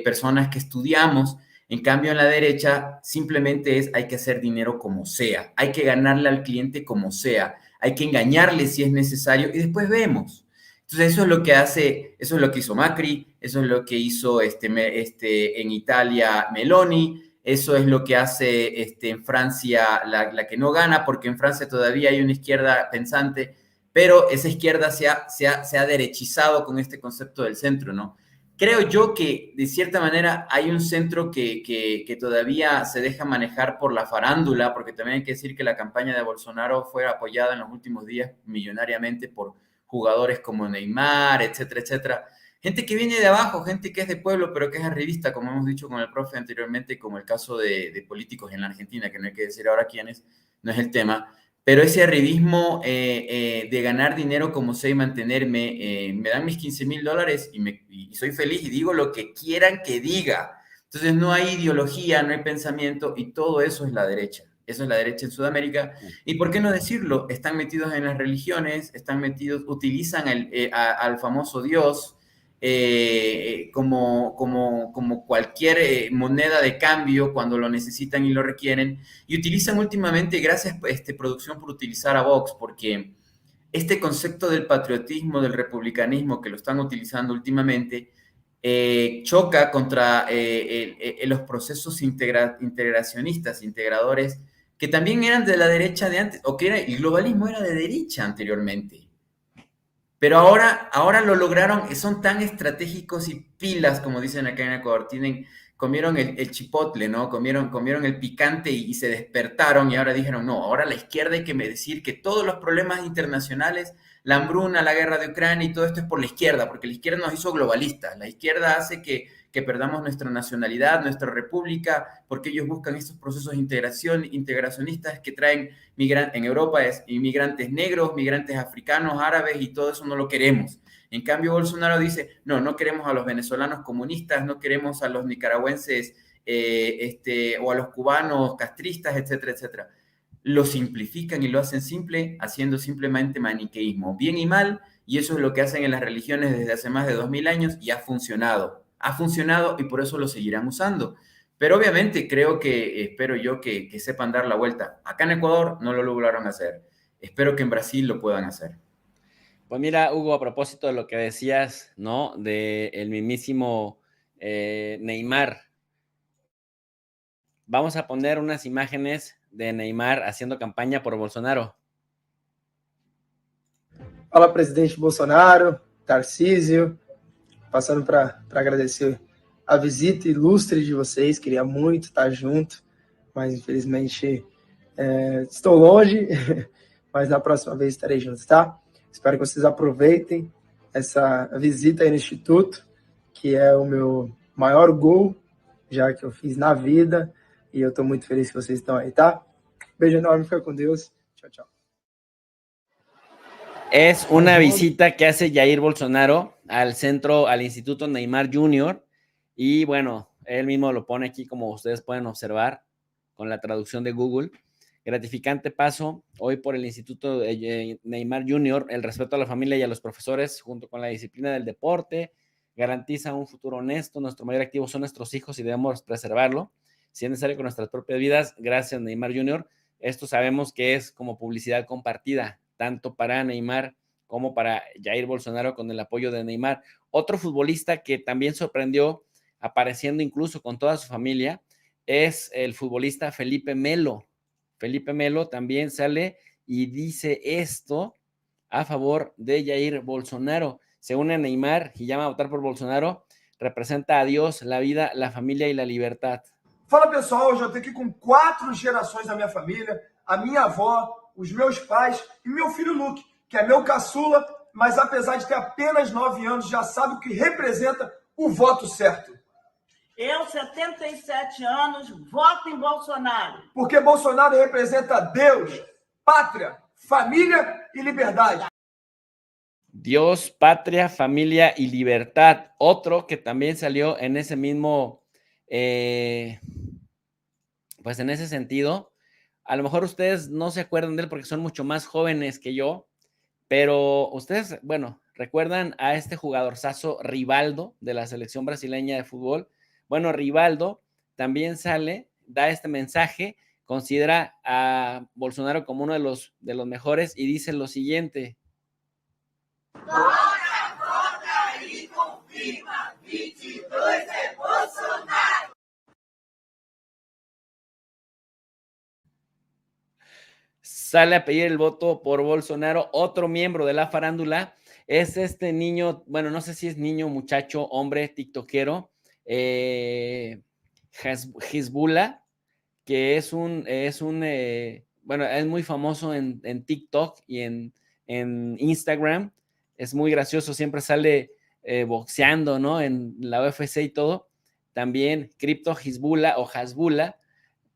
C: personas que estudiamos. En cambio, en la derecha simplemente hay que hacer dinero como sea, hay que ganarle al cliente como sea, hay que engañarle si es necesario y después vemos. Entonces, eso es lo que eso es lo que hizo Macri, eso es lo que hizo en Italia Meloni, eso es lo que hace en Francia la que no gana, porque en Francia todavía hay una izquierda pensante, pero esa izquierda se ha derechizado con este concepto del centro, ¿no? Creo yo que, de cierta manera, hay un centro que todavía se deja manejar por la farándula, porque también hay que decir que la campaña de Bolsonaro fue apoyada en los últimos días millonariamente por jugadores como Neymar, etcétera, etcétera. gente que viene de abajo, gente que es de pueblo, pero que es arribista, como hemos dicho con el profe anteriormente, como el caso de políticos en la Argentina, que no hay que decir ahora quiénes, no es el tema, pero ese arribismo de ganar dinero como sé y mantenerme, me dan mis $15,000 y soy feliz y digo lo que quieran que diga. Entonces no hay ideología, no hay pensamiento y todo eso es la derecha. Eso es la derecha en Sudamérica. ¿Y por qué no decirlo? Están metidos en las religiones, están metidos, utilizan al famoso Dios como cualquier moneda de cambio cuando lo necesitan y lo requieren. Y utilizan últimamente, gracias producción por utilizar a Vox, porque este concepto del patriotismo, del republicanismo que lo están utilizando últimamente, choca contra los procesos integracionistas, integradores, que también eran de la derecha de antes, o que el globalismo era de derecha anteriormente. Pero ahora lo lograron, son tan estratégicos y pilas, como dicen acá en Ecuador, comieron el chipotle, ¿no? Comieron el picante y se despertaron y ahora dijeron, no, ahora la izquierda hay que decir que todos los problemas internacionales, la hambruna, la guerra de Ucrania y todo esto es por la izquierda, porque la izquierda nos hizo globalistas, la izquierda hace que perdamos nuestra nacionalidad, nuestra república, porque ellos buscan estos procesos integracionistas que traen en Europa es inmigrantes negros, migrantes africanos, árabes y todo eso no lo queremos. En cambio, Bolsonaro dice, no queremos a los venezolanos comunistas, no queremos a los nicaragüenses o a los cubanos castristas, etcétera, etcétera. Lo simplifican y lo hacen simple, haciendo simplemente maniqueísmo, bien y mal, y eso es lo que hacen en las religiones desde hace más de 2000 años y ha funcionado y por eso lo seguirán usando. Pero obviamente espero yo que sepan dar la vuelta. Acá en Ecuador no lo lograron hacer. Espero que en Brasil lo puedan hacer.
A: Pues mira, Hugo, a propósito de lo que decías, ¿no? De el mismísimo Neymar. Vamos a poner unas imágenes de Neymar haciendo campaña por Bolsonaro.
I: Fala, presidente Bolsonaro, Tarcísio, passando para agradecer a visita ilustre de vocês, queria muito estar junto, mas infelizmente estou longe, mas na próxima vez estarei junto, tá? Espero que vocês aproveitem essa visita aí no Instituto, que é o meu maior gol, já que eu fiz na vida, e eu estou muito feliz que vocês estão aí, tá? Beijo enorme, fica com Deus, tchau, tchau.
A: Es una visita que hace Jair Bolsonaro al Instituto Neymar Jr. Y bueno, él mismo lo pone aquí como ustedes pueden observar con la traducción de Google. Gratificante paso hoy por el Instituto Neymar Jr., el respeto a la familia y a los profesores junto con la disciplina del deporte, garantiza un futuro honesto. Nuestro mayor activo son nuestros hijos y debemos preservarlo, si es necesario con nuestras propias vidas. Gracias, Neymar Jr. Esto sabemos que es como publicidad compartida, tanto para Neymar como para Jair Bolsonaro con el apoyo de Neymar. Otro futbolista que también sorprendió, apareciendo incluso con toda su familia, es el futbolista Felipe Melo. Felipe Melo también sale y dice esto a favor de Jair Bolsonaro. Se une a Neymar y llama a votar por Bolsonaro. Representa a Dios, la vida, la familia y la libertad.
J: Fala, pessoal, eu já estou aqui com 4 gerações da minha família, a minha avó, os meus pais e meu filho Luke, que é meu caçula, mas apesar de ter apenas 9 anos, já sabe o que representa o voto certo.
K: Eu, 77 anos, voto em Bolsonaro.
J: Porque Bolsonaro representa Deus, pátria, família e liberdade.
A: Dios, patria, familia y libertad. Otro que también salió en ese mismo, pues en ese sentido. A lo mejor ustedes no se acuerdan de él porque son mucho más jóvenes que yo, pero ustedes, bueno, recuerdan a este jugadorzazo Rivaldo de la selección brasileña de fútbol. Bueno, Rivaldo también sale, da este mensaje, considera a Bolsonaro como uno de los mejores y dice lo siguiente.
K: Y confirma, 22 é Bolsonaro.
A: Sale a pedir el voto por Bolsonaro. Otro miembro de la farándula es este niño, bueno, no sé si es niño, muchacho, hombre, tiktokero, Hezbollah, que es bueno, es muy famoso en TikTok y en Instagram. Es muy gracioso, siempre sale boxeando, ¿no? En la UFC y todo. También Crypto Hezbollah o Hasbula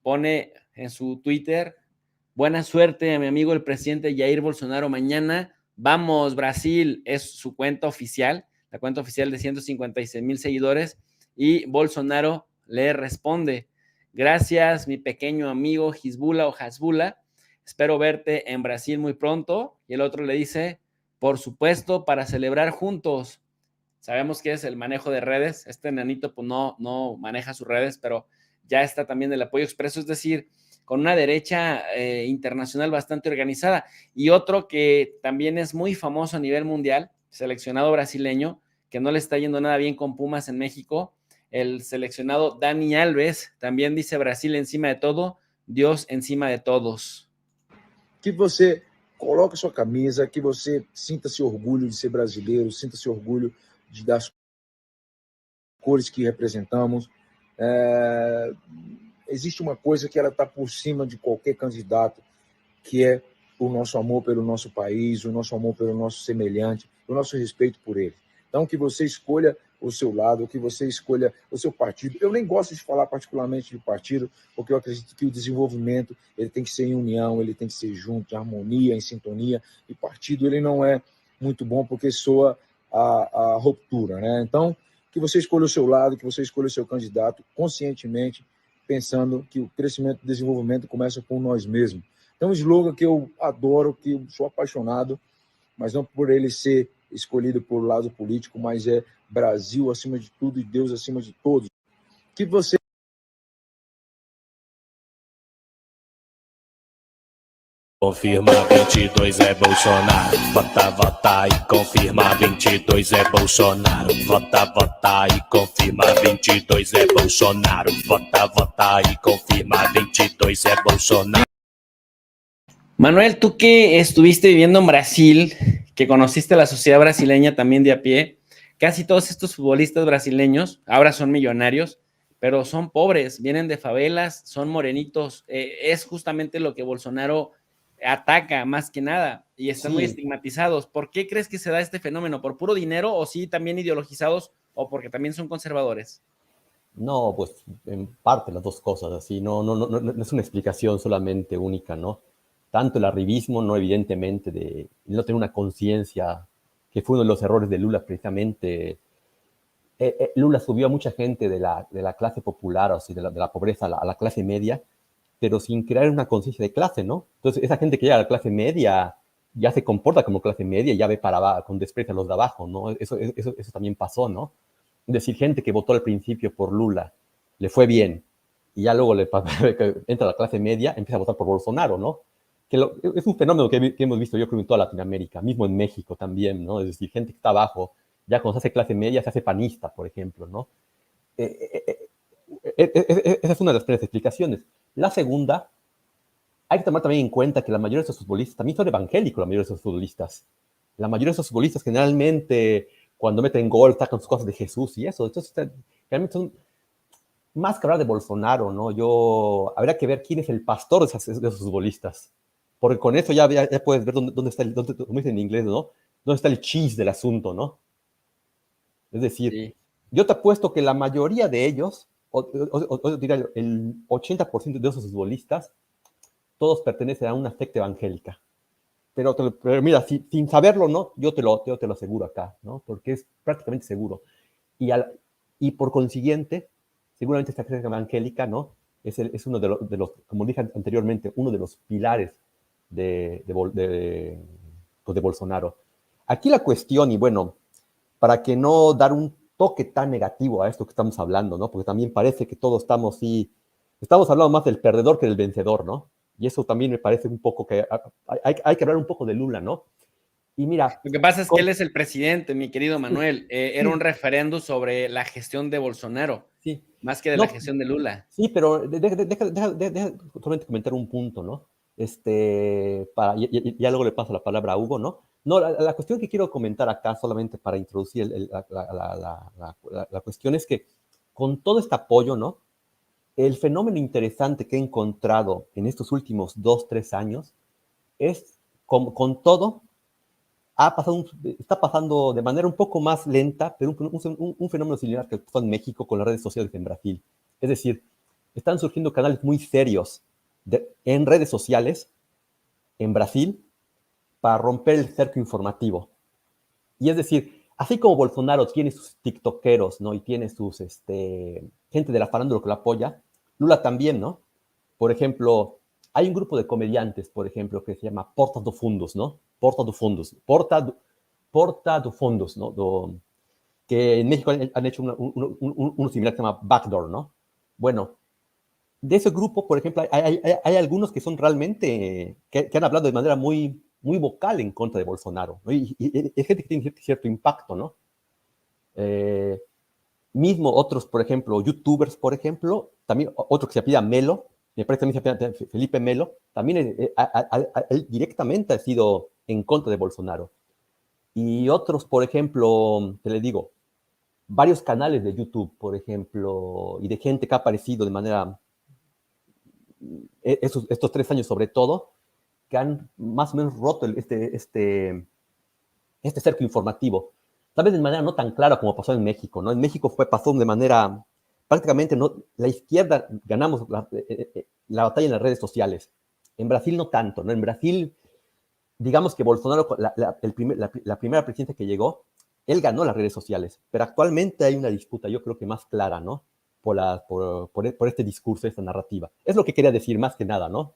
A: pone en su Twitter: buena suerte a mi amigo el presidente Jair Bolsonaro mañana. Vamos, Brasil. Es su cuenta oficial, la cuenta oficial de 156,000 seguidores. Y Bolsonaro le responde: gracias, mi pequeño amigo Hezbollah o Hasbula. Espero verte en Brasil muy pronto. Y el otro le dice: por supuesto, para celebrar juntos. Sabemos que es el manejo de redes. Este enanito pues no maneja sus redes, pero ya está también el apoyo expreso, es decir, con una derecha internacional bastante organizada. Y otro que también es muy famoso a nivel mundial, seleccionado brasileño, que no le está yendo nada bien con Pumas en México, el seleccionado Dani Alves, también dice: Brasil encima de todo, Dios encima de todos.
L: Que você coloque sua camisa, que você sinta-se orgulho de ser brasileiro, sinta-se orgulho das cores que representamos. Existe uma coisa que ela está por cima de qualquer candidato, que é o nosso amor pelo nosso país, o nosso amor pelo nosso semelhante, o nosso respeito por ele. Então, que você escolha o seu lado, que você escolha o seu partido. Eu nem gosto de falar particularmente de partido, porque eu acredito que o desenvolvimento ele tem que ser em união, ele tem que ser junto, em harmonia, em sintonia, e partido ele não é muito bom porque soa a ruptura, né? Então, que você escolha o seu lado, que você escolha o seu candidato conscientemente, pensando que o crescimento e desenvolvimento começa com nós mesmos. Então, um slogan que eu adoro, que eu sou apaixonado, mas não por ele ser escolhido por lado político, mas é Brasil acima de tudo e Deus acima de todos. Que você
M: confirma 22 é Bolsonaro, vota, vota e confirma 22 é Bolsonaro, vota, vota e confirma 22 é Bolsonaro, vota, vota y confirma 22 es Bolsonaro.
A: Manuel, tú que estuviste viviendo en Brasil, que conociste la sociedad brasileña también de a pie, casi todos estos futbolistas brasileños ahora son millonarios, pero son pobres, vienen de favelas, son morenitos. Es justamente lo que Bolsonaro ataca más que nada y están muy estigmatizados. ¿Por qué crees que se da este fenómeno? ¿Por puro dinero o sí también ideologizados o porque también son conservadores?
B: No, pues en parte las dos cosas, así, no es una explicación solamente única, ¿no? Tanto el arribismo, no evidentemente, de no tener una conciencia, que fue uno de los errores de Lula precisamente. Lula subió a mucha gente de la clase popular, o sea, de la pobreza a la clase media, pero sin crear una conciencia de clase, ¿no? Entonces, esa gente que llega a la clase media ya se comporta como clase media y ya ve para abajo, con desprecio a los de abajo, ¿no? Eso también pasó, ¿no? Es decir, gente que votó al principio por Lula, le fue bien, y ya luego entra a la clase media, empieza a votar por Bolsonaro, ¿no? Es un fenómeno que hemos visto, yo creo, en toda Latinoamérica, mismo en México también, ¿no? Es decir, gente que está abajo, ya cuando se hace clase media, se hace panista, por ejemplo, ¿no? Esa es una de las primeras explicaciones. La segunda, hay que tomar también en cuenta que la mayoría de esos futbolistas también son evangélicos, la mayoría de esos futbolistas. La mayoría de esos futbolistas generalmente, cuando meten gol, sacan sus cosas de Jesús y eso. Entonces, realmente son, más que hablar de Bolsonaro, ¿no? Habría que ver quién es el pastor de esos futbolistas. Porque con eso ya puedes ver dónde está, como dicen en inglés, ¿no? Dónde está el cheese del asunto, ¿no? Es decir, yo te apuesto que la mayoría de ellos, o diría el 80% de esos futbolistas, todos pertenecen a una secta evangélica. Pero mira, sin saberlo, ¿no? Yo te lo aseguro acá, ¿no? Porque es prácticamente seguro. Y por consiguiente, seguramente esta secta evangélica, ¿no? Es uno de los, como dije anteriormente, uno de los pilares de Bolsonaro. Aquí la cuestión, y bueno, para que no dar un toque tan negativo a esto que estamos hablando, ¿no? Porque también parece que todos estamos hablando más del perdedor que del vencedor, ¿no? Y eso también me parece un poco que hay que hablar un poco de Lula, ¿no? Y mira...
A: Lo que pasa es que él es el presidente, mi querido Manuel. Era un referendo sobre la gestión de Bolsonaro, más que de la gestión de Lula.
B: Sí, pero deja solamente comentar un punto, ¿no? Ya luego le paso la palabra a Hugo, ¿no? No, la cuestión que quiero comentar acá, solamente para introducir la cuestión, es que con todo este apoyo, ¿no? El fenómeno interesante que he encontrado en estos últimos 2-3 años es, con todo, está pasando de manera un poco más lenta, pero un fenómeno similar que pasó en México con las redes sociales en Brasil. Es decir, están surgiendo canales muy serios en redes sociales en Brasil para romper el cerco informativo. Y es decir, así como Bolsonaro tiene sus tiktokeros, ¿no? Y tiene sus gente de la farándula que lo apoya, Lula también, ¿no? Por ejemplo, hay un grupo de comediantes, por ejemplo, que se llama Porta do Fundos, ¿no? Porta do Fundos, ¿no? Que en México han hecho uno similar que se llama Backdoor, ¿no? Bueno, de ese grupo, por ejemplo, hay algunos que son realmente, que han hablado de manera muy, muy vocal en contra de Bolsonaro, ¿no? Y gente que tiene cierto impacto, ¿no? Mismo otros, por ejemplo, youtubers, por ejemplo, también otro que se apellida Melo, me parece que también se apellida Felipe Melo, también él directamente ha sido en contra de Bolsonaro. Y otros, por ejemplo, te le digo, varios canales de YouTube, por ejemplo, y de gente que ha aparecido de manera, estos 3 años sobre todo, que han más o menos roto este cerco informativo. Tal vez de manera no tan clara como pasó en México, ¿no? En México pasó de manera, prácticamente, ¿no? La izquierda ganamos la batalla en las redes sociales. En Brasil no tanto, ¿no? En Brasil, digamos que Bolsonaro, la primera presidencia que llegó, él ganó las redes sociales, pero actualmente hay una disputa, yo creo que más clara, ¿no? Por este discurso, esta narrativa. Es lo que quería decir, más que nada, ¿no?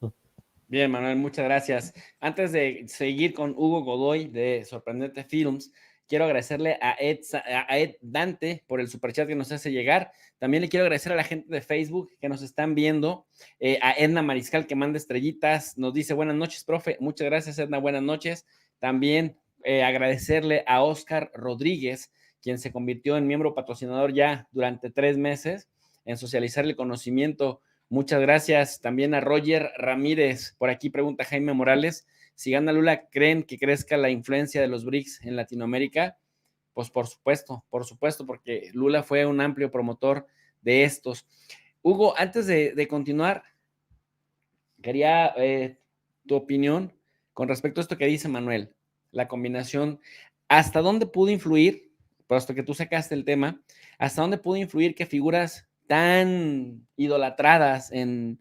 A: Bien, Manuel, muchas gracias. Antes de seguir con Hugo Godoy de Sorprendente Films, quiero agradecerle a Ed Dante por el superchat que nos hace llegar. También le quiero agradecer a la gente de Facebook que nos están viendo, a Edna Mariscal que manda estrellitas, nos dice buenas noches, profe. Muchas gracias, Edna, buenas noches. También agradecerle a Oscar Rodríguez, quien se convirtió en miembro patrocinador ya durante 3 meses, en socializar el conocimiento. Muchas gracias también a Roger Ramírez. Por aquí pregunta Jaime Morales, si gana Lula, ¿creen que crezca la influencia de los BRICS en Latinoamérica? Pues por supuesto, porque Lula fue un amplio promotor de estos. Hugo, antes de continuar, quería tu opinión con respecto a esto que dice Manuel, la combinación, ¿hasta dónde pudo influir, puesto que tú sacaste el tema, hasta dónde pudo influir que figuras tan idolatradas en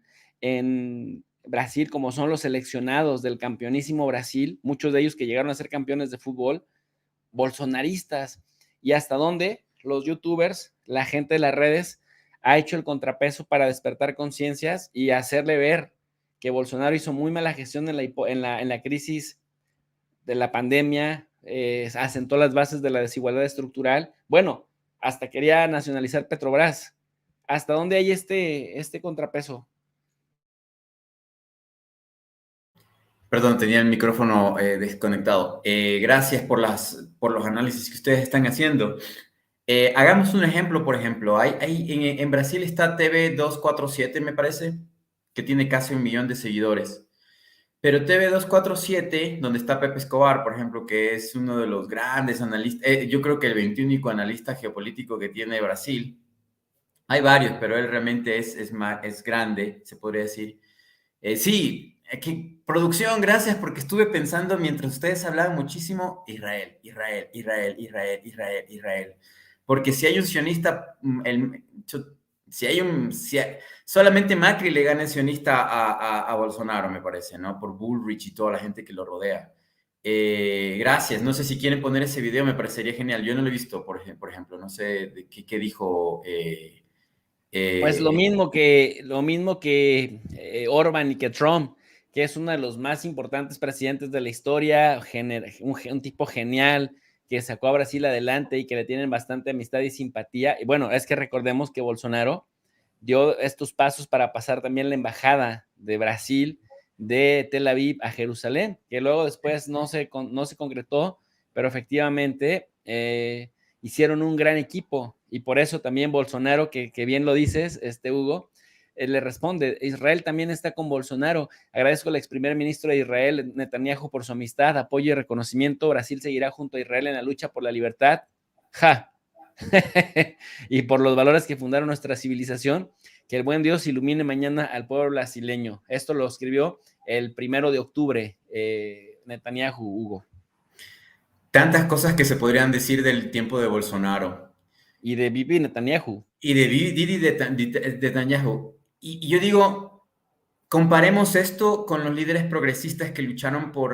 A: Brasil como son los seleccionados del campeonísimo Brasil, muchos de ellos que llegaron a ser campeones de fútbol, bolsonaristas, y hasta dónde los youtubers, la gente de las redes, ha hecho el contrapeso para despertar conciencias y hacerle ver que Bolsonaro hizo muy mala gestión en la crisis de la pandemia, asentó las bases de la desigualdad estructural, bueno, hasta quería nacionalizar Petrobras. ¿Hasta dónde hay este contrapeso?
C: Perdón, tenía el micrófono desconectado. Gracias por los análisis que ustedes están haciendo. Hagamos un ejemplo, por ejemplo. En Brasil está TV247, me parece, que tiene casi 1 millón de seguidores. Pero TV247, donde está Pepe Escobar, por ejemplo, que es uno de los grandes analistas, yo creo que el 21º analista geopolítico que tiene Brasil. Hay varios, pero él realmente es grande, se podría decir. Sí, producción, gracias, porque estuve pensando mientras ustedes hablaban muchísimo, Israel. Porque si hay un sionista, solamente Macri le gana el sionista a Bolsonaro, me parece, ¿no? Por Bullrich y toda la gente que lo rodea. Gracias, no sé si quieren poner ese video, me parecería genial. Yo no lo he visto, por ejemplo, no sé qué dijo...
A: Pues lo mismo que Orban y que Trump, que es uno de los más importantes presidentes de la historia, un tipo genial que sacó a Brasil adelante y que le tienen bastante amistad y simpatía. Y bueno, es que recordemos que Bolsonaro dio estos pasos para pasar también la embajada de Brasil de Tel Aviv a Jerusalén, que luego después no se concretó, pero efectivamente hicieron un gran equipo. Y por eso también Bolsonaro, que bien lo dices, Hugo, le responde, Israel también está con Bolsonaro. Agradezco al ex primer ministro de Israel, Netanyahu, por su amistad, apoyo y reconocimiento. Brasil seguirá junto a Israel en la lucha por la libertad. ¡Ja! Y por los valores que fundaron nuestra civilización. Que el buen Dios ilumine mañana al pueblo brasileño. Esto lo escribió el 1 de octubre Netanyahu, Hugo.
C: tantas cosas que se podrían decir del tiempo de Bolsonaro.
A: Y de Bibi Netanyahu.
C: Y de Bibi Netanyahu. Y yo digo, comparemos esto con los líderes progresistas que lucharon por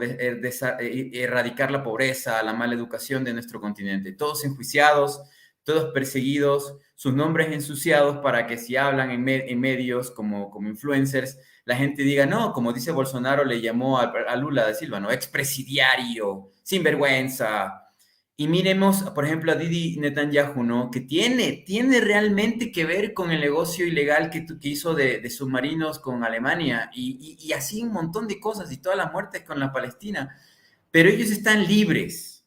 C: erradicar la pobreza, la mala educación de nuestro continente. Todos enjuiciados, todos perseguidos, sus nombres ensuciados para que si hablan en medios como influencers, la gente diga, no, como dice Bolsonaro, le llamó a Lula da Silva, ¿no? Expresidiario, sinvergüenza. Y miremos, por ejemplo, a Bibi Netanyahu, ¿no? Que tiene realmente que ver con el negocio ilegal que hizo de submarinos con Alemania y así un montón de cosas y todas las muertes con la Palestina. Pero ellos están libres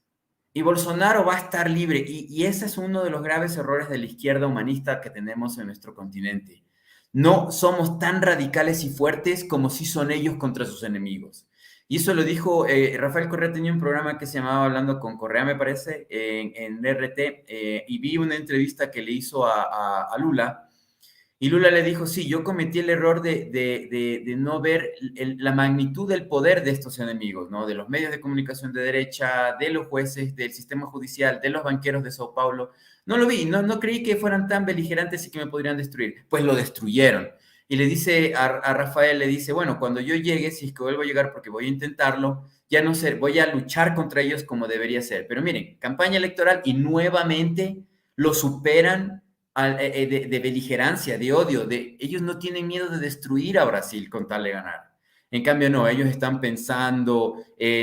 C: y Bolsonaro va a estar libre. Y ese es uno de los graves errores de la izquierda humanista que tenemos en nuestro continente. No somos tan radicales y fuertes como sí son ellos contra sus enemigos. Y eso lo dijo Rafael Correa, tenía un programa que se llamaba Hablando con Correa, me parece, en RT, y vi una entrevista que le hizo a Lula, y Lula le dijo, sí, yo cometí el error de no ver la magnitud del poder de estos enemigos, ¿no? De los medios de comunicación de derecha, de los jueces, del sistema judicial, de los banqueros de Sao Paulo. No lo vi, no creí que fueran tan beligerantes y que me podrían destruir. Pues lo destruyeron. Y le dice a Rafael, le dice, bueno, cuando yo llegue, si es que vuelvo a llegar porque voy a intentarlo, ya no sé, voy a luchar contra ellos como debería ser. Pero miren, campaña electoral y nuevamente lo superan de beligerancia, de odio. Ellos no tienen miedo de destruir a Brasil con tal de ganar. En cambio, no, ellos están pensando,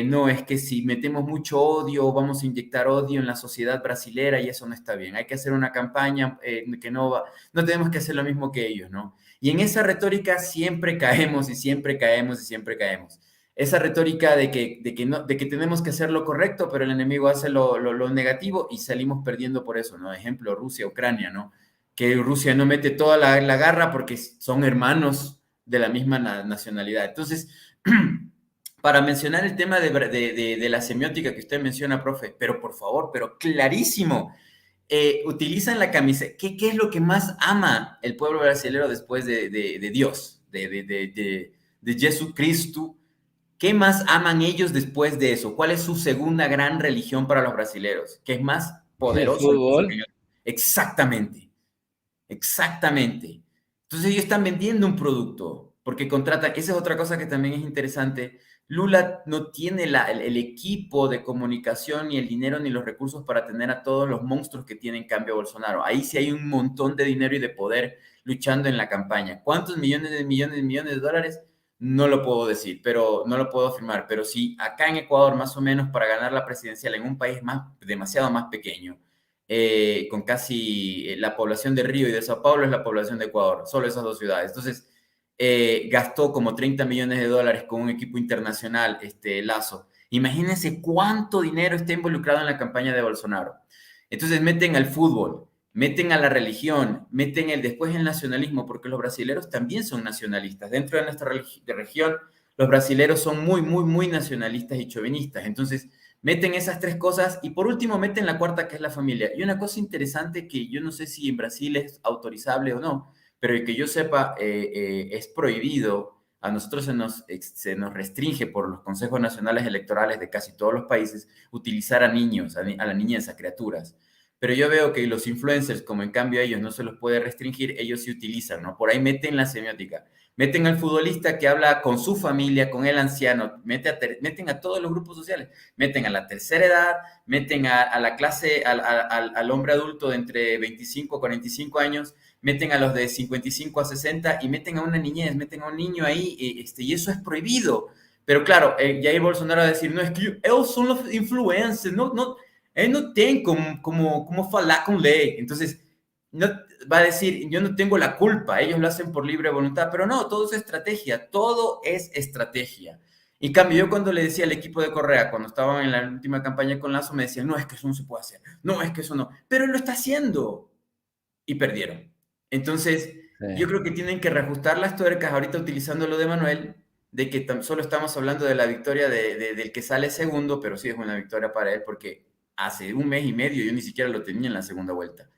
C: no, es que si metemos mucho odio, vamos a inyectar odio en la sociedad brasilera y eso no está bien. Hay que hacer una campaña que no tenemos que hacer lo mismo que ellos, ¿no? Y en esa retórica siempre caemos y siempre caemos y siempre caemos. Esa retórica de que tenemos que hacer lo correcto, pero el enemigo hace lo negativo y salimos perdiendo por eso, ¿no? Ejemplo, Rusia, Ucrania, ¿no? Que Rusia no mete toda la garra porque son hermanos de la misma nacionalidad. Entonces, para mencionar el tema de la semiótica que usted menciona, profe, pero por favor, pero clarísimo, utilizan la camiseta. ¿Qué es lo que más ama el pueblo brasileño después de Dios, de Jesucristo? ¿Qué más aman ellos después de eso? ¿Cuál es su segunda gran religión para los brasileños? ¿Qué es más poderoso?
A: ¿El fútbol?
C: Exactamente. Entonces ellos están vendiendo un producto porque contratan. Esa es otra cosa que también es interesante. Lula no tiene el equipo de comunicación, ni el dinero, ni los recursos para tener a todos los monstruos que tiene en cambio Bolsonaro. Ahí sí hay un montón de dinero y de poder luchando en la campaña. ¿Cuántos millones de dólares? No lo puedo decir, pero no lo puedo afirmar. Pero sí, acá en Ecuador, más o menos, para ganar la presidencial en un país demasiado más pequeño, con casi la población de Río y de Sao Paulo es la población de Ecuador, solo esas dos ciudades. Entonces, gastó como 30 millones de dólares con un equipo internacional, Lazo. Imagínense cuánto dinero está involucrado en la campaña de Bolsonaro. Entonces meten al fútbol, meten a la religión, meten después el nacionalismo, porque los brasileros también son nacionalistas. Dentro de nuestra región, los brasileros son muy, muy, muy nacionalistas y chauvinistas. Entonces, meten esas tres cosas y por último meten la cuarta, que es la familia. Y una cosa interesante que yo no sé si en Brasil es autorizable o no, pero que yo sepa, es prohibido. A nosotros se nos restringe por los consejos nacionales electorales de casi todos los países utilizar a niños, a la niñez, a criaturas. Pero yo veo que los influencers, como en cambio a ellos no se los puede restringir, ellos sí utilizan, ¿no? Por ahí meten la semiótica. Meten al futbolista que habla con su familia, con el anciano, meten a todos los grupos sociales, meten a la tercera edad, meten a la clase, al hombre adulto de entre 25 a 45 años, meten a los de 55 a 60 y meten a una niñez, meten a un niño ahí, y eso es prohibido. Pero claro, Jair Bolsonaro va a decir, no, es que ellos son los influencers, él no tiene como falar con ley. Entonces, no, va a decir, yo no tengo la culpa, ellos lo hacen por libre voluntad, pero no, todo es estrategia. En cambio, yo cuando le decía al equipo de Correa, cuando estaban en la última campaña con Lazo, me decían, no, es que eso no se puede hacer, no, es que eso no, pero él lo está haciendo. Y perdieron. Entonces, yo creo que tienen que reajustar las tuercas, ahorita utilizando lo de Manuel, de que solo estamos hablando de la victoria del que sale segundo, pero sí es una victoria para él, porque hace un mes y medio yo ni siquiera lo tenía en la segunda vuelta.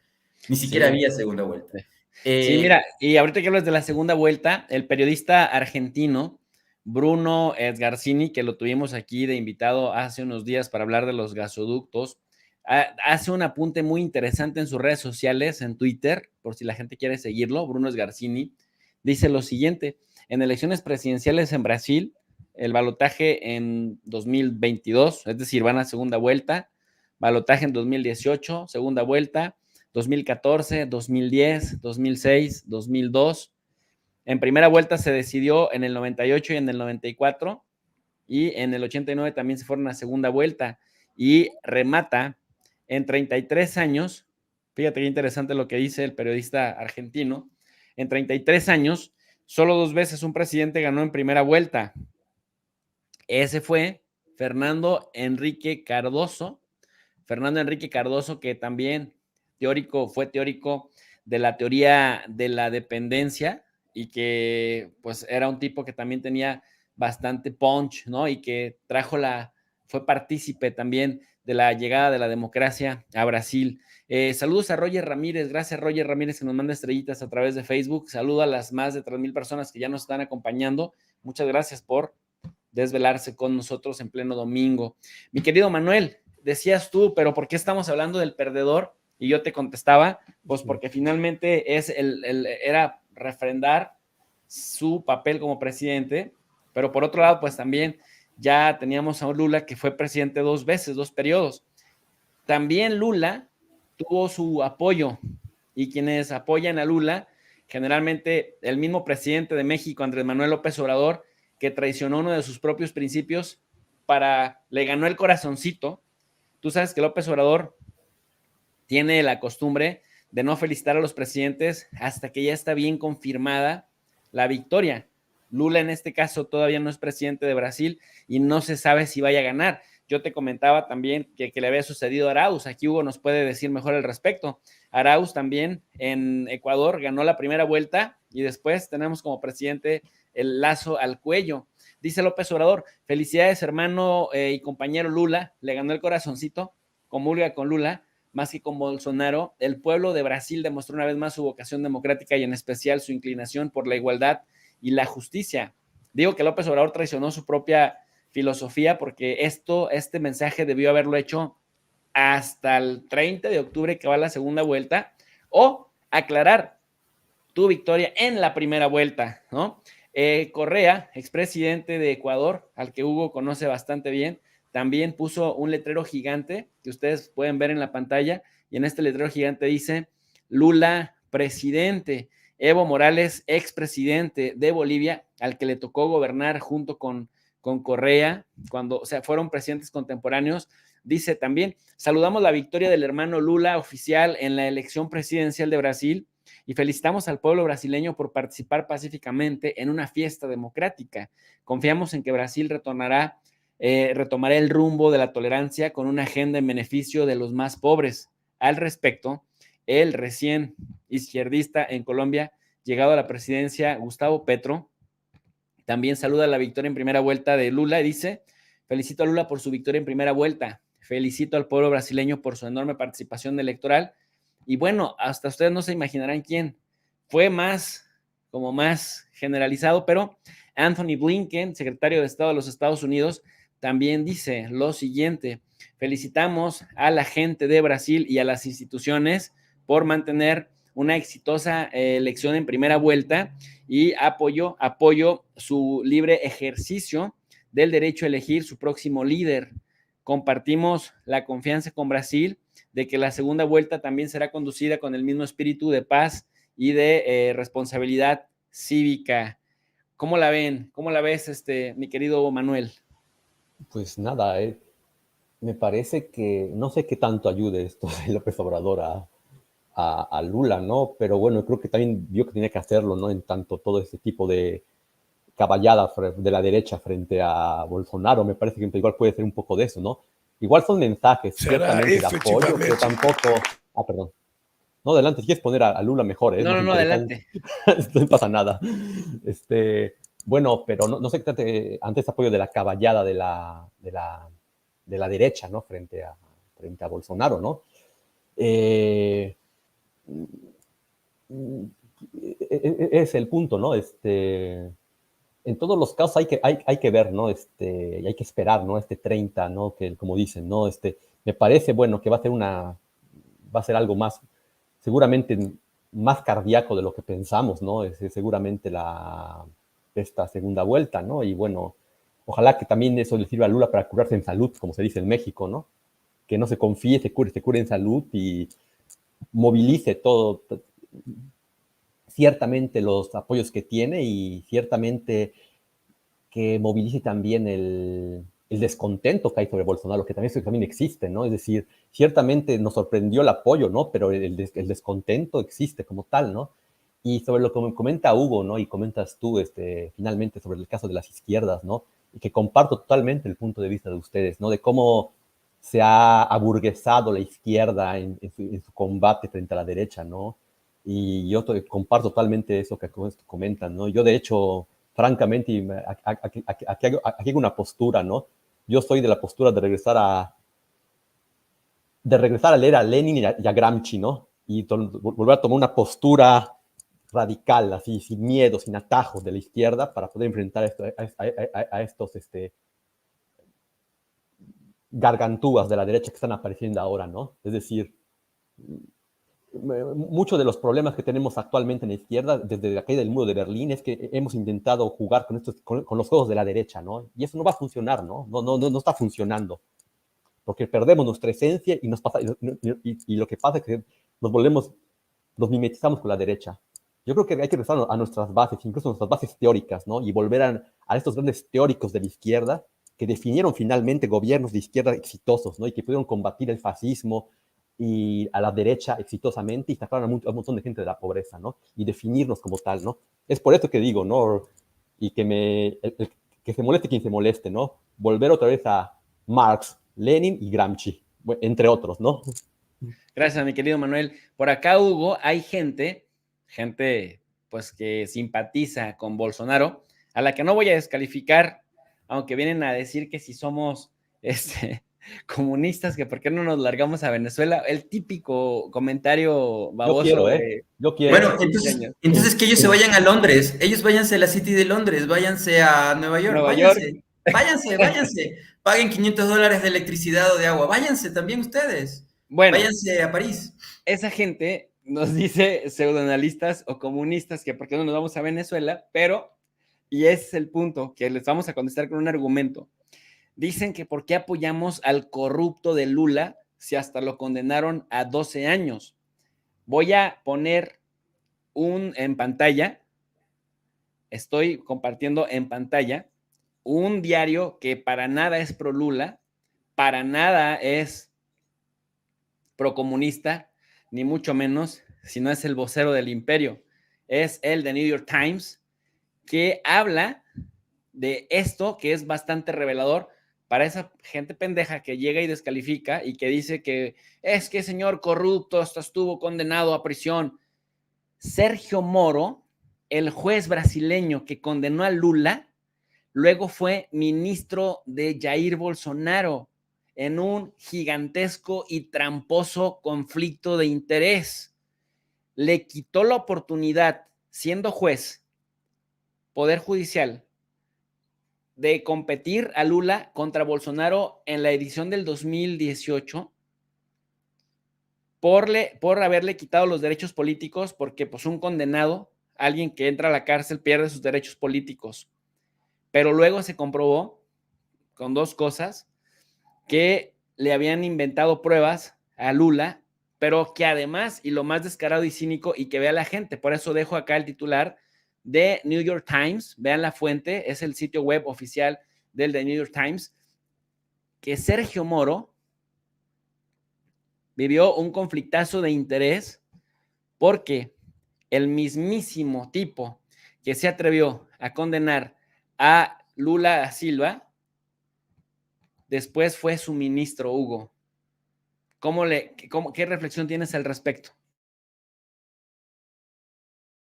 C: Ni siquiera había segunda vuelta.
A: Sí, mira, y ahorita que hablas de la segunda vuelta, el periodista argentino Bruno Edgarcini, que lo tuvimos aquí de invitado hace unos días para hablar de los gasoductos, hace un apunte muy interesante en sus redes sociales, en Twitter, por si la gente quiere seguirlo. Bruno Edgarcini dice lo siguiente: en elecciones presidenciales en Brasil, el balotaje en 2022, es decir, van a segunda vuelta, balotaje en 2018, segunda vuelta, 2014, 2010, 2006, 2002. En primera vuelta se decidió en el 98 y en el 94, y en el 89 también se fueron a segunda vuelta, y remata en 33 años. Fíjate qué interesante lo que dice el periodista argentino. En 33 años, solo 2 veces un presidente ganó en primera vuelta. Ese fue Fernando Enrique Cardoso. Fernando Enrique Cardoso, que también fue teórico de la teoría de la dependencia, y que pues era un tipo que también tenía bastante punch, ¿no? Y que fue partícipe también de la llegada de la democracia a Brasil. Saludos a Roger Ramírez. Gracias, Roger Ramírez, que nos manda estrellitas a través de Facebook. Saludo a las más de 3,000 personas que ya nos están acompañando. Muchas gracias por desvelarse con nosotros en pleno domingo. Mi querido Manuel, decías tú, pero ¿por qué estamos hablando del perdedor? Y yo te contestaba, pues porque finalmente era refrendar su papel como presidente, pero por otro lado, pues también ya teníamos a Lula, que fue presidente 2 veces, 2 periodos. También Lula tuvo su apoyo, y quienes apoyan a Lula, generalmente el mismo presidente de México, Andrés Manuel López Obrador, que traicionó uno de sus propios principios, le ganó el corazoncito. Tú sabes que López Obrador tiene la costumbre de no felicitar a los presidentes hasta que ya está bien confirmada la victoria. Lula en este caso todavía no es presidente de Brasil y no se sabe si vaya a ganar. Yo te comentaba también que le había sucedido a Arauz. Aquí Hugo nos puede decir mejor al respecto. Arauz también en Ecuador ganó la primera vuelta y después tenemos como presidente el lazo al cuello. Dice López Obrador: felicidades, hermano y compañero Lula, le ganó el corazoncito, comulga con Lula más que con Bolsonaro. El pueblo de Brasil demostró una vez más su vocación democrática y en especial su inclinación por la igualdad y la justicia. Digo que López Obrador traicionó su propia filosofía, porque este mensaje debió haberlo hecho hasta el 30 de octubre, que va la segunda vuelta, o aclarar tu victoria en la primera vuelta, ¿no? Correa, expresidente de Ecuador, al que Hugo conoce bastante bien, también puso un letrero gigante que ustedes pueden ver en la pantalla, y en este letrero gigante dice: Lula, presidente. Evo Morales, expresidente de Bolivia, al que le tocó gobernar junto con Correa, fueron presidentes contemporáneos, dice también: saludamos la victoria del hermano Lula oficial en la elección presidencial de Brasil y felicitamos al pueblo brasileño por participar pacíficamente en una fiesta democrática. Confiamos en que Brasil retomará el rumbo de la tolerancia con una agenda en beneficio de los más pobres. Al respecto, el recién izquierdista en Colombia, llegado a la presidencia, Gustavo Petro, también saluda la victoria en primera vuelta de Lula y dice: felicito a Lula por su victoria en primera vuelta, felicito al pueblo brasileño por su enorme participación electoral. Y bueno, hasta ustedes no se imaginarán quién fue más generalizado, pero Anthony Blinken, secretario de Estado de los Estados Unidos, también dice lo siguiente: felicitamos a la gente de Brasil y a las instituciones por mantener una exitosa elección en primera vuelta y apoyo su libre ejercicio del derecho a elegir su próximo líder. Compartimos la confianza con Brasil de que la segunda vuelta también será conducida con el mismo espíritu de paz y de responsabilidad cívica. ¿Cómo la ven? ¿Cómo la ves, mi querido Manuel?
B: Pues nada, me parece que no sé qué tanto ayude esto de López Obrador a Lula, ¿no? Pero bueno, creo que también vio que tenía que hacerlo, ¿no? En tanto todo este tipo de caballada de la derecha frente a Bolsonaro, me parece que igual puede ser un poco de eso, ¿no? Igual son mensajes ciertamente de apoyo, pero tampoco... Ah, perdón. No, adelante, si quieres poner a Lula mejor, ¿eh?
A: No, adelante.
B: No pasa nada. Bueno, pero no sé qué ante este apoyo de la caballada de la derecha, ¿no? Frente a Bolsonaro, ¿no? Es el punto, ¿no? en todos los casos hay que ver, ¿no? Y hay que esperar, ¿no? 30, ¿no? Que como dicen, ¿no? Me parece, bueno, que va a ser algo más, seguramente más cardíaco de lo que pensamos, ¿no? Seguramente esta segunda vuelta, ¿no? Y bueno, ojalá que también eso le sirva a Lula para curarse en salud, como se dice en México, ¿no? Que no se confíe, se cure en salud y movilice todo, ciertamente los apoyos que tiene y ciertamente que movilice también el descontento que hay sobre Bolsonaro, que también existe, ¿no? Es decir, ciertamente nos sorprendió el apoyo, ¿no? Pero el descontento existe como tal, ¿no? Y sobre lo que comenta Hugo, ¿no? Y comentas tú, finalmente, sobre el caso de las izquierdas, ¿no? Y que comparto totalmente el punto de vista de ustedes, ¿no? De cómo se ha aburguesado la izquierda en su combate frente a la derecha, ¿no? Y yo comparto totalmente eso que comentan, ¿no? Yo, de hecho, francamente, aquí hago una postura, ¿no? Yo soy de la postura de regresar a leer a Lenin y a Gramsci, ¿no? Y volver a tomar una postura radical, así, sin miedo, sin atajos de la izquierda, para poder enfrentar a estos gargantúas de la derecha que están apareciendo ahora, ¿no? Es decir, muchos de los problemas que tenemos actualmente en la izquierda, desde la caída del muro de Berlín, es que hemos intentado jugar con los juegos de la derecha, ¿no? Y eso no va a funcionar, ¿no? No está funcionando. Porque perdemos nuestra esencia y lo que pasa es que nos mimetizamos con la derecha. Yo creo que hay que regresar a nuestras bases, incluso a nuestras bases teóricas, ¿no? Y volver a estos grandes teóricos de la izquierda que definieron finalmente gobiernos de izquierda exitosos, ¿no? Y que pudieron combatir el fascismo y a la derecha exitosamente y sacaron a un montón de gente de la pobreza, ¿no? Y definirnos como tal, ¿no? Es por eso que digo, ¿no? Y que se moleste quien se moleste, ¿no? Volver otra vez a Marx, Lenin y Gramsci, entre otros, ¿no?
A: Gracias, mi querido Manuel. Por acá, Hugo, hay gente pues que simpatiza con Bolsonaro, a la que no voy a descalificar, aunque vienen a decir que si somos comunistas, que por qué no nos largamos a Venezuela. El típico comentario baboso.
B: Yo quiero.
C: Bueno, entonces que ellos se vayan a Londres, ellos váyanse a la City de Londres, váyanse a Nueva York, váyanse, paguen $500 de electricidad o de agua, váyanse también ustedes,
A: bueno,
C: váyanse a París.
A: Esa gente nos dice pseudoanalistas o comunistas que por qué no nos vamos a Venezuela, pero, y ese es el punto, que les vamos a contestar con un argumento. Dicen que por qué apoyamos al corrupto de Lula si hasta lo condenaron a 12 años. Voy a poner en pantalla, estoy compartiendo en pantalla, un diario que para nada es pro Lula, para nada es pro comunista, ni mucho menos, sino es el vocero del imperio. Es el de New York Times, que habla de esto que es bastante revelador para esa gente pendeja que llega y descalifica y que dice que es que señor corrupto hasta estuvo condenado a prisión. Sergio Moro, el juez brasileño que condenó a Lula, luego fue ministro de Jair Bolsonaro en un gigantesco y tramposo conflicto de interés. Le quitó la oportunidad, siendo juez, Poder Judicial, de competir a Lula contra Bolsonaro en la edición del 2018 por haberle quitado los derechos políticos, porque pues un condenado, alguien que entra a la cárcel, pierde sus derechos políticos. Pero luego se comprobó con dos cosas, que le habían inventado pruebas a Lula, pero que además, y lo más descarado y cínico, y que vea la gente, por eso dejo acá el titular de New York Times, vean la fuente, es el sitio web oficial del de New York Times, que Sergio Moro vivió un conflictazo de interés porque el mismísimo tipo que se atrevió a condenar a Lula da Silva, después fue su ministro, Hugo. ¿Qué reflexión tienes al respecto?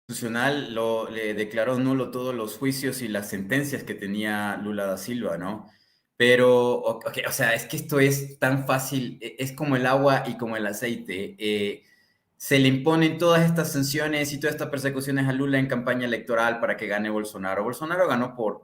C: Le declaró nulo todos los juicios y las sentencias que tenía Lula da Silva, ¿no? Pero, o sea, es que esto es tan fácil, es como el agua y como el aceite. se le imponen todas estas sanciones y todas estas persecuciones a Lula en campaña electoral para que gane Bolsonaro. Bolsonaro ganó por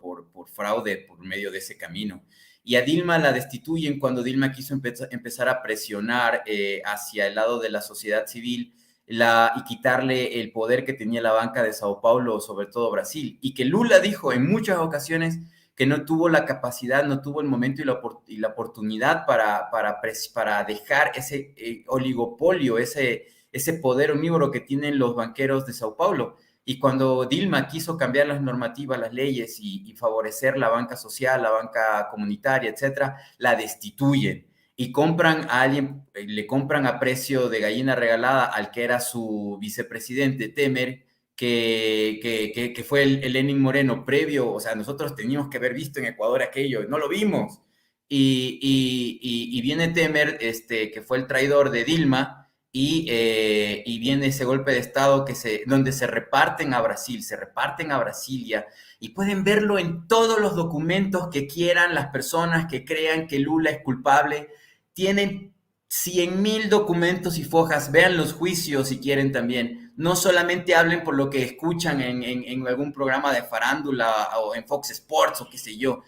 C: fraude por medio de ese camino. Y a Dilma la destituyen cuando Dilma quiso empezar a presionar hacia el lado de la sociedad civil y quitarle el poder que tenía la banca de Sao Paulo, sobre todo Brasil. Y que Lula dijo en muchas ocasiones que no tuvo la capacidad, no tuvo el momento y la oportunidad para dejar ese oligopolio, ese poder omnívoro que tienen los banqueros de Sao Paulo. Y cuando Dilma quiso cambiar las normativas, las leyes y favorecer la banca social, la banca comunitaria, etcétera, la destituyen y compran a alguien, le compran a precio de gallina regalada al que era su vicepresidente, Temer, que fue el Lenin Moreno previo. O sea, nosotros teníamos que haber visto en Ecuador aquello, no lo vimos. Y viene Temer, que fue el traidor de Dilma, y viene ese golpe de Estado donde se reparten a Brasilia, y pueden verlo en todos los documentos que quieran las personas que crean que Lula es culpable. Tienen 100.000 documentos y fojas, vean los juicios si quieren también. No solamente hablen por lo que escuchan en algún programa de farándula o en Fox Sports o qué sé yo.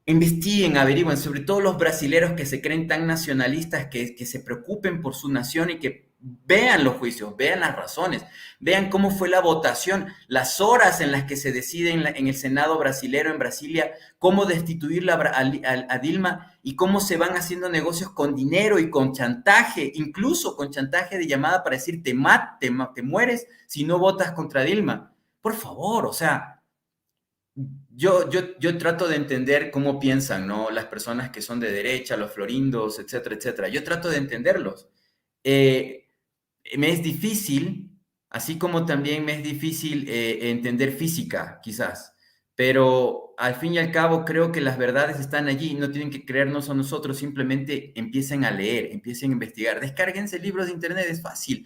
C: Investiguen, averigüen, sobre todo los brasileros que se creen tan nacionalistas, que se preocupen por su nación y que vean los juicios, vean las razones, vean cómo fue la votación, las horas en las que se decide en el Senado brasilero en Brasilia cómo destituirla a Dilma y cómo se van haciendo negocios con dinero y con chantaje, incluso con chantaje de llamada para decir te mueres si no votas contra Dilma. Por favor, o sea, yo trato de entender cómo piensan, ¿no? Las personas que son de derecha, los florindos, etcétera, etcétera. Yo trato de entenderlos. Me es difícil, así como también me es difícil entender física, quizás. Pero al fin y al cabo creo que las verdades están allí, no tienen que creernos a nosotros, simplemente empiecen a leer, empiecen a investigar. Descárguense libros de internet, es fácil.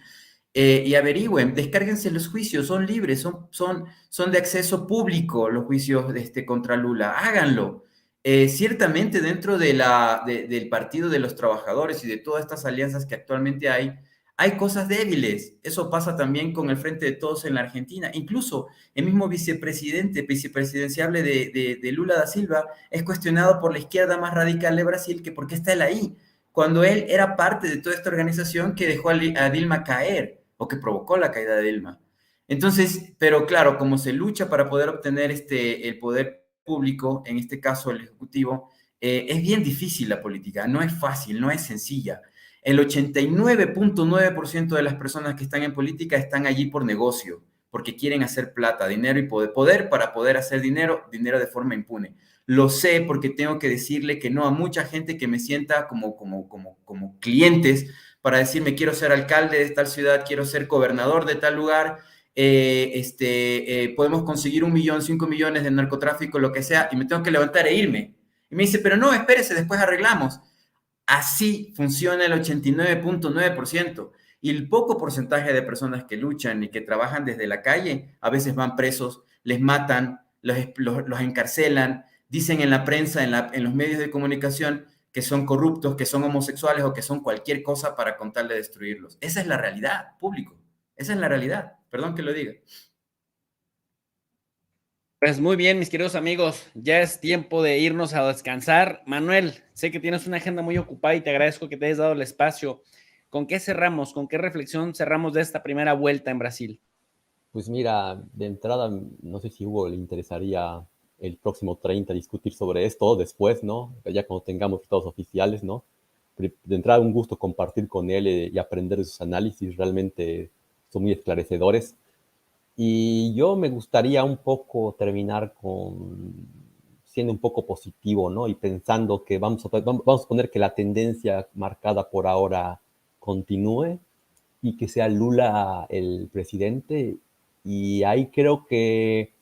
C: Y averigüen, descárguense los juicios, son libres, son de acceso público los juicios contra Lula, háganlo. Ciertamente dentro del Partido de los Trabajadores y de todas estas alianzas que actualmente hay cosas débiles. Eso pasa también con el Frente de Todos en la Argentina. Incluso el mismo vicepresidenciable de Lula da Silva es cuestionado por la izquierda más radical de Brasil, que por qué está él ahí, cuando él era parte de toda esta organización que dejó a Dilma caer, o que provocó la caída de Dilma. Entonces, pero claro, como se lucha para poder obtener el poder público, en este caso el Ejecutivo, es bien difícil la política, no es fácil, no es sencilla. El 89.9% de las personas que están en política están allí por negocio, porque quieren hacer plata, dinero y poder para poder hacer dinero de forma impune. Lo sé porque tengo que decirle que no a mucha gente que me sienta como clientes para decirme quiero ser alcalde de tal ciudad, quiero ser gobernador de tal lugar, podemos conseguir 1 millón, 5 millones de narcotráfico, lo que sea, y me tengo que levantar e irme. Y me dice, pero no, espérese, después arreglamos. Así funciona el 89.9%. Y el poco porcentaje de personas que luchan y que trabajan desde la calle, a veces van presos, les matan, los encarcelan, dicen en la prensa, en los medios de comunicación, que son corruptos, que son homosexuales o que son cualquier cosa para con tal de destruirlos. Esa es la realidad, público. Esa es la realidad. Perdón que lo diga.
A: Pues muy bien, mis queridos amigos, ya es tiempo de irnos a descansar. Manuel, sé que tienes una agenda muy ocupada y te agradezco que te hayas dado el espacio. ¿Con qué cerramos? ¿Con qué reflexión cerramos de esta primera vuelta en Brasil?
B: Pues mira, de entrada, no sé si Hugo le interesaría el próximo 30 discutir sobre esto después, ¿no? Ya cuando tengamos resultados oficiales, ¿no? De entrada, un gusto compartir con él y aprender de sus análisis, realmente son muy esclarecedores. Y yo me gustaría un poco terminar siendo un poco positivo, ¿no? Y pensando que vamos a poner que la tendencia marcada por ahora continúe y que sea Lula el presidente. Y ahí creo que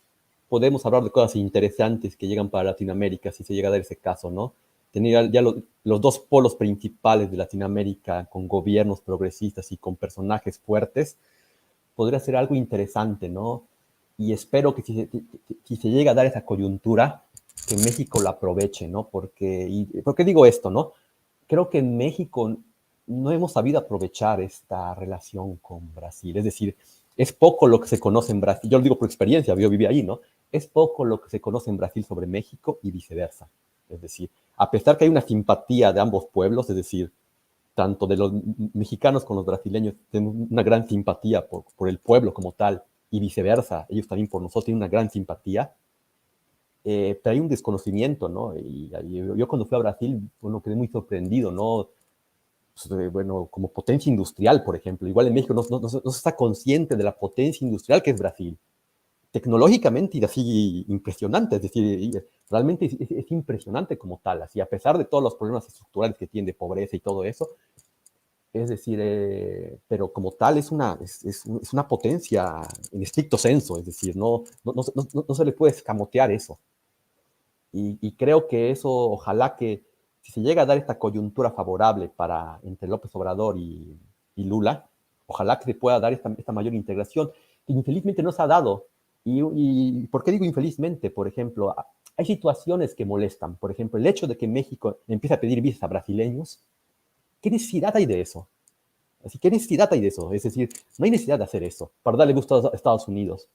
B: podemos hablar de cosas interesantes que llegan para Latinoamérica, si se llega a dar ese caso, ¿no? Tener ya los dos polos principales de Latinoamérica con gobiernos progresistas y con personajes fuertes, podría ser algo interesante, ¿no? Y espero que si se llega a dar esa coyuntura, que México la aproveche, ¿no? ¿Por qué digo esto, no? Creo que en México no hemos sabido aprovechar esta relación con Brasil. Es decir, es poco lo que se conoce en Brasil. Yo lo digo por experiencia, yo viví ahí, ¿no? Es poco lo que se conoce en Brasil sobre México y viceversa. Es decir, a pesar que hay una simpatía de ambos pueblos, es decir, tanto de los mexicanos con los brasileños, tienen una gran simpatía por el pueblo como tal, y viceversa, ellos también por nosotros tienen una gran simpatía, pero hay un desconocimiento, ¿no? Y yo cuando fui a Brasil, bueno, quedé muy sorprendido, ¿no? Pues, bueno, como potencia industrial, por ejemplo. Igual en México no se está consciente de la potencia industrial que es Brasil. Tecnológicamente y así impresionante, es decir, realmente es impresionante como tal, así a pesar de todos los problemas estructurales que tiene de pobreza y todo eso, es decir, pero como tal es una potencia en estricto senso, es decir, no se le puede escamotear eso. Y creo que eso, ojalá que si se llega a dar esta coyuntura favorable entre López Obrador y Lula, ojalá que se pueda dar esta mayor integración, que infelizmente no se ha dado. ¿Y por qué digo infelizmente? Por ejemplo, hay situaciones que molestan. Por ejemplo, el hecho de que México empiece a pedir visas a brasileños. ¿Qué necesidad hay de eso? ¿Qué necesidad hay de eso? Es decir, no hay necesidad de hacer eso para darle gusto a Estados Unidos,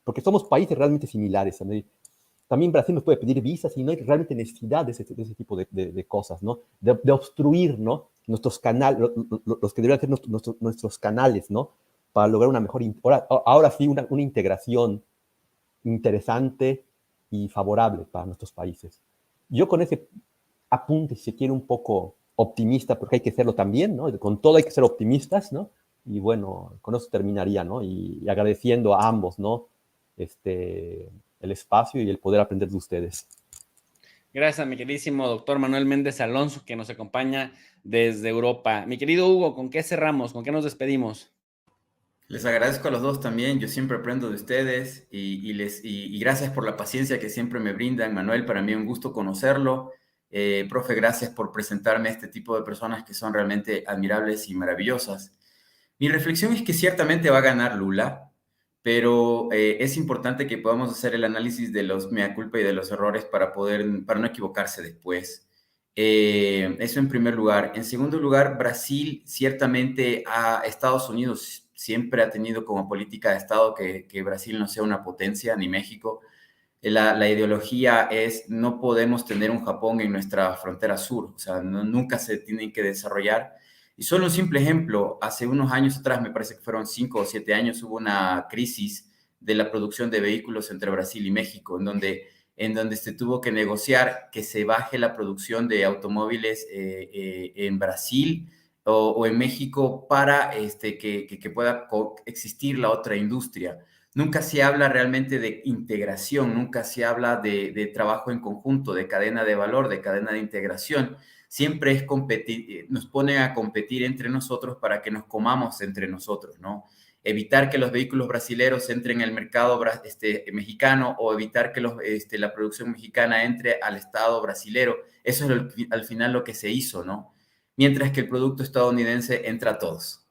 B: porque somos países realmente similares. También Brasil nos puede pedir visas y no hay realmente necesidad de ese tipo de cosas, ¿no? De obstruir, ¿no? Nuestros canales, los que deberían ser nuestros canales, ¿no? Para lograr una mejor, ahora sí, una integración interesante y favorable para nuestros países. Yo con ese apunte, si se quiere, un poco optimista, porque hay que serlo también, ¿no? Con todo hay que ser optimistas, ¿no? Y bueno, con eso terminaría, ¿no? Y agradeciendo a ambos, ¿no? El espacio y el poder aprender de ustedes.
A: Gracias a mi queridísimo doctor Manuel Méndez Alonso, que nos acompaña desde Europa. Mi querido Hugo, ¿con qué cerramos? ¿Con qué nos despedimos?
C: Les agradezco a los dos también, yo siempre aprendo de ustedes y gracias por la paciencia que siempre me brindan. Manuel, para mí es un gusto conocerlo. Profe, gracias por presentarme a este tipo de personas que son realmente admirables y maravillosas. Mi reflexión es que ciertamente va a ganar Lula, pero es importante que podamos hacer el análisis de los mea culpa y de los errores para no equivocarse después. Eso en primer lugar. En segundo lugar, Brasil ciertamente Estados Unidos siempre ha tenido como política de Estado que Brasil no sea una potencia, ni México. La ideología es no podemos tener un Japón en nuestra frontera sur, o sea, nunca se tienen que desarrollar. Y solo un simple ejemplo, hace unos años atrás, me parece que fueron 5 o 7 años, hubo una crisis de la producción de vehículos entre Brasil y México, en donde se tuvo que negociar que se baje la producción de automóviles en Brasil o en México para que pueda existir la otra industria. Nunca se habla realmente de integración, nunca se habla de trabajo en conjunto, de cadena de valor, de cadena de integración. Siempre es competir, nos ponen a competir entre nosotros para que nos comamos entre nosotros, ¿no? Evitar que los vehículos brasileros entren al mercado mexicano o evitar que la producción mexicana entre al Estado brasilero. Eso es al final lo que se hizo, ¿no? Mientras que el producto estadounidense entra a todos.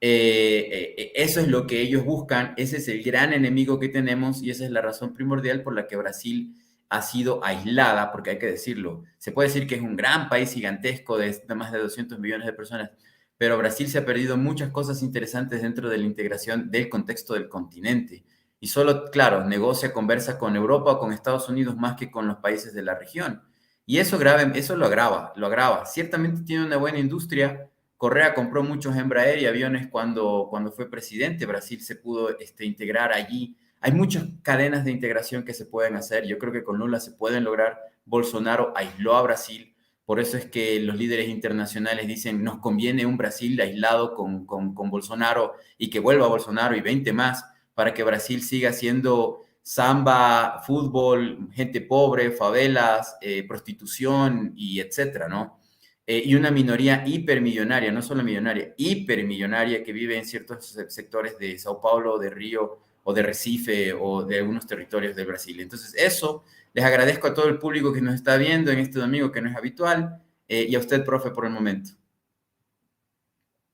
C: Eso es lo que ellos buscan, ese es el gran enemigo que tenemos y esa es la razón primordial por la que Brasil ha sido aislada, porque hay que decirlo, se puede decir que es un gran país gigantesco de más de 200 millones de personas, pero Brasil se ha perdido muchas cosas interesantes dentro de la integración del contexto del continente y solo, claro, negocia, conversa con Europa o con Estados Unidos más que con los países de la región. Y eso lo agrava. Ciertamente tiene una buena industria. Correa compró muchos Embraer y aviones cuando fue presidente. Brasil se pudo integrar allí. Hay muchas cadenas de integración que se pueden hacer. Yo creo que con Lula se pueden lograr. Bolsonaro aisló a Brasil. Por eso es que los líderes internacionales dicen, nos conviene un Brasil aislado con Bolsonaro y que vuelva Bolsonaro y 20 más para que Brasil siga siendo samba, fútbol, gente pobre, favelas, prostitución y etcétera, ¿no? Y una minoría hipermillonaria, no solo millonaria, hipermillonaria que vive en ciertos sectores de Sao Paulo, de Río o de Recife o de algunos territorios de Brasil. Entonces eso, les agradezco a todo el público que nos está viendo en este domingo que no es habitual y a usted, profe, por el momento.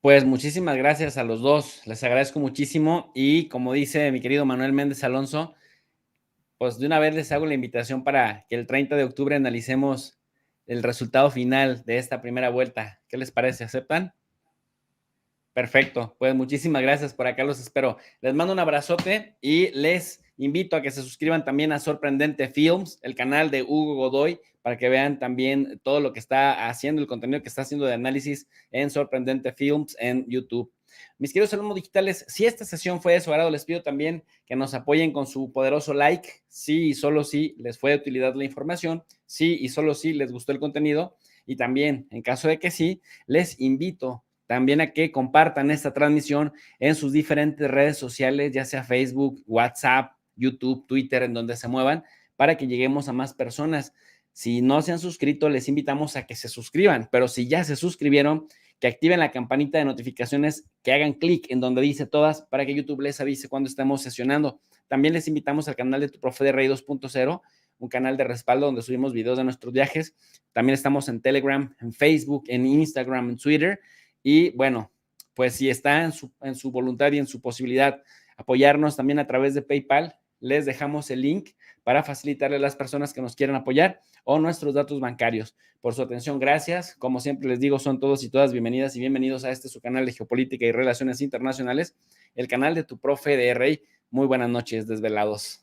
A: Pues muchísimas gracias a los dos, les agradezco muchísimo y como dice mi querido Manuel Méndez Alonso, pues de una vez les hago la invitación para que el 30 de octubre analicemos el resultado final de esta primera vuelta. ¿Qué les parece? ¿Aceptan? Perfecto, pues muchísimas gracias, por acá los espero. Les mando un abrazote y les invito a que se suscriban también a Sorprendente Films, el canal de Hugo Godoy, para que vean también todo lo que está haciendo, el contenido que está haciendo de análisis en Sorprendente Films en YouTube. Mis queridos alumnos digitales, si esta sesión fue de su agrado, les pido también que nos apoyen con su poderoso like, sí y solo si les fue de utilidad la información, sí y solo si les gustó el contenido, y también, en caso de que sí, les invito también a que compartan esta transmisión en sus diferentes redes sociales, ya sea Facebook, WhatsApp, YouTube, Twitter, en donde se muevan, para que lleguemos a más personas. Si no se han suscrito, les invitamos a que se suscriban, pero si ya se suscribieron, que activen la campanita de notificaciones, que hagan clic en donde dice todas, para que YouTube les avise cuando estemos sesionando. También les invitamos al canal de Tu Profe de Rey 2.0, un canal de respaldo donde subimos videos de nuestros viajes. También estamos en Telegram, en Facebook, en Instagram, en Twitter. Y bueno, pues si está en su voluntad y en su posibilidad apoyarnos también a través de PayPal, les dejamos el link para facilitarle a las personas que nos quieran apoyar o nuestros datos bancarios. Por su atención, gracias. Como siempre les digo, son todos y todas bienvenidas y bienvenidos a este su canal de Geopolítica y Relaciones Internacionales, el canal de Tu Profe de Rey. Muy buenas noches, desvelados.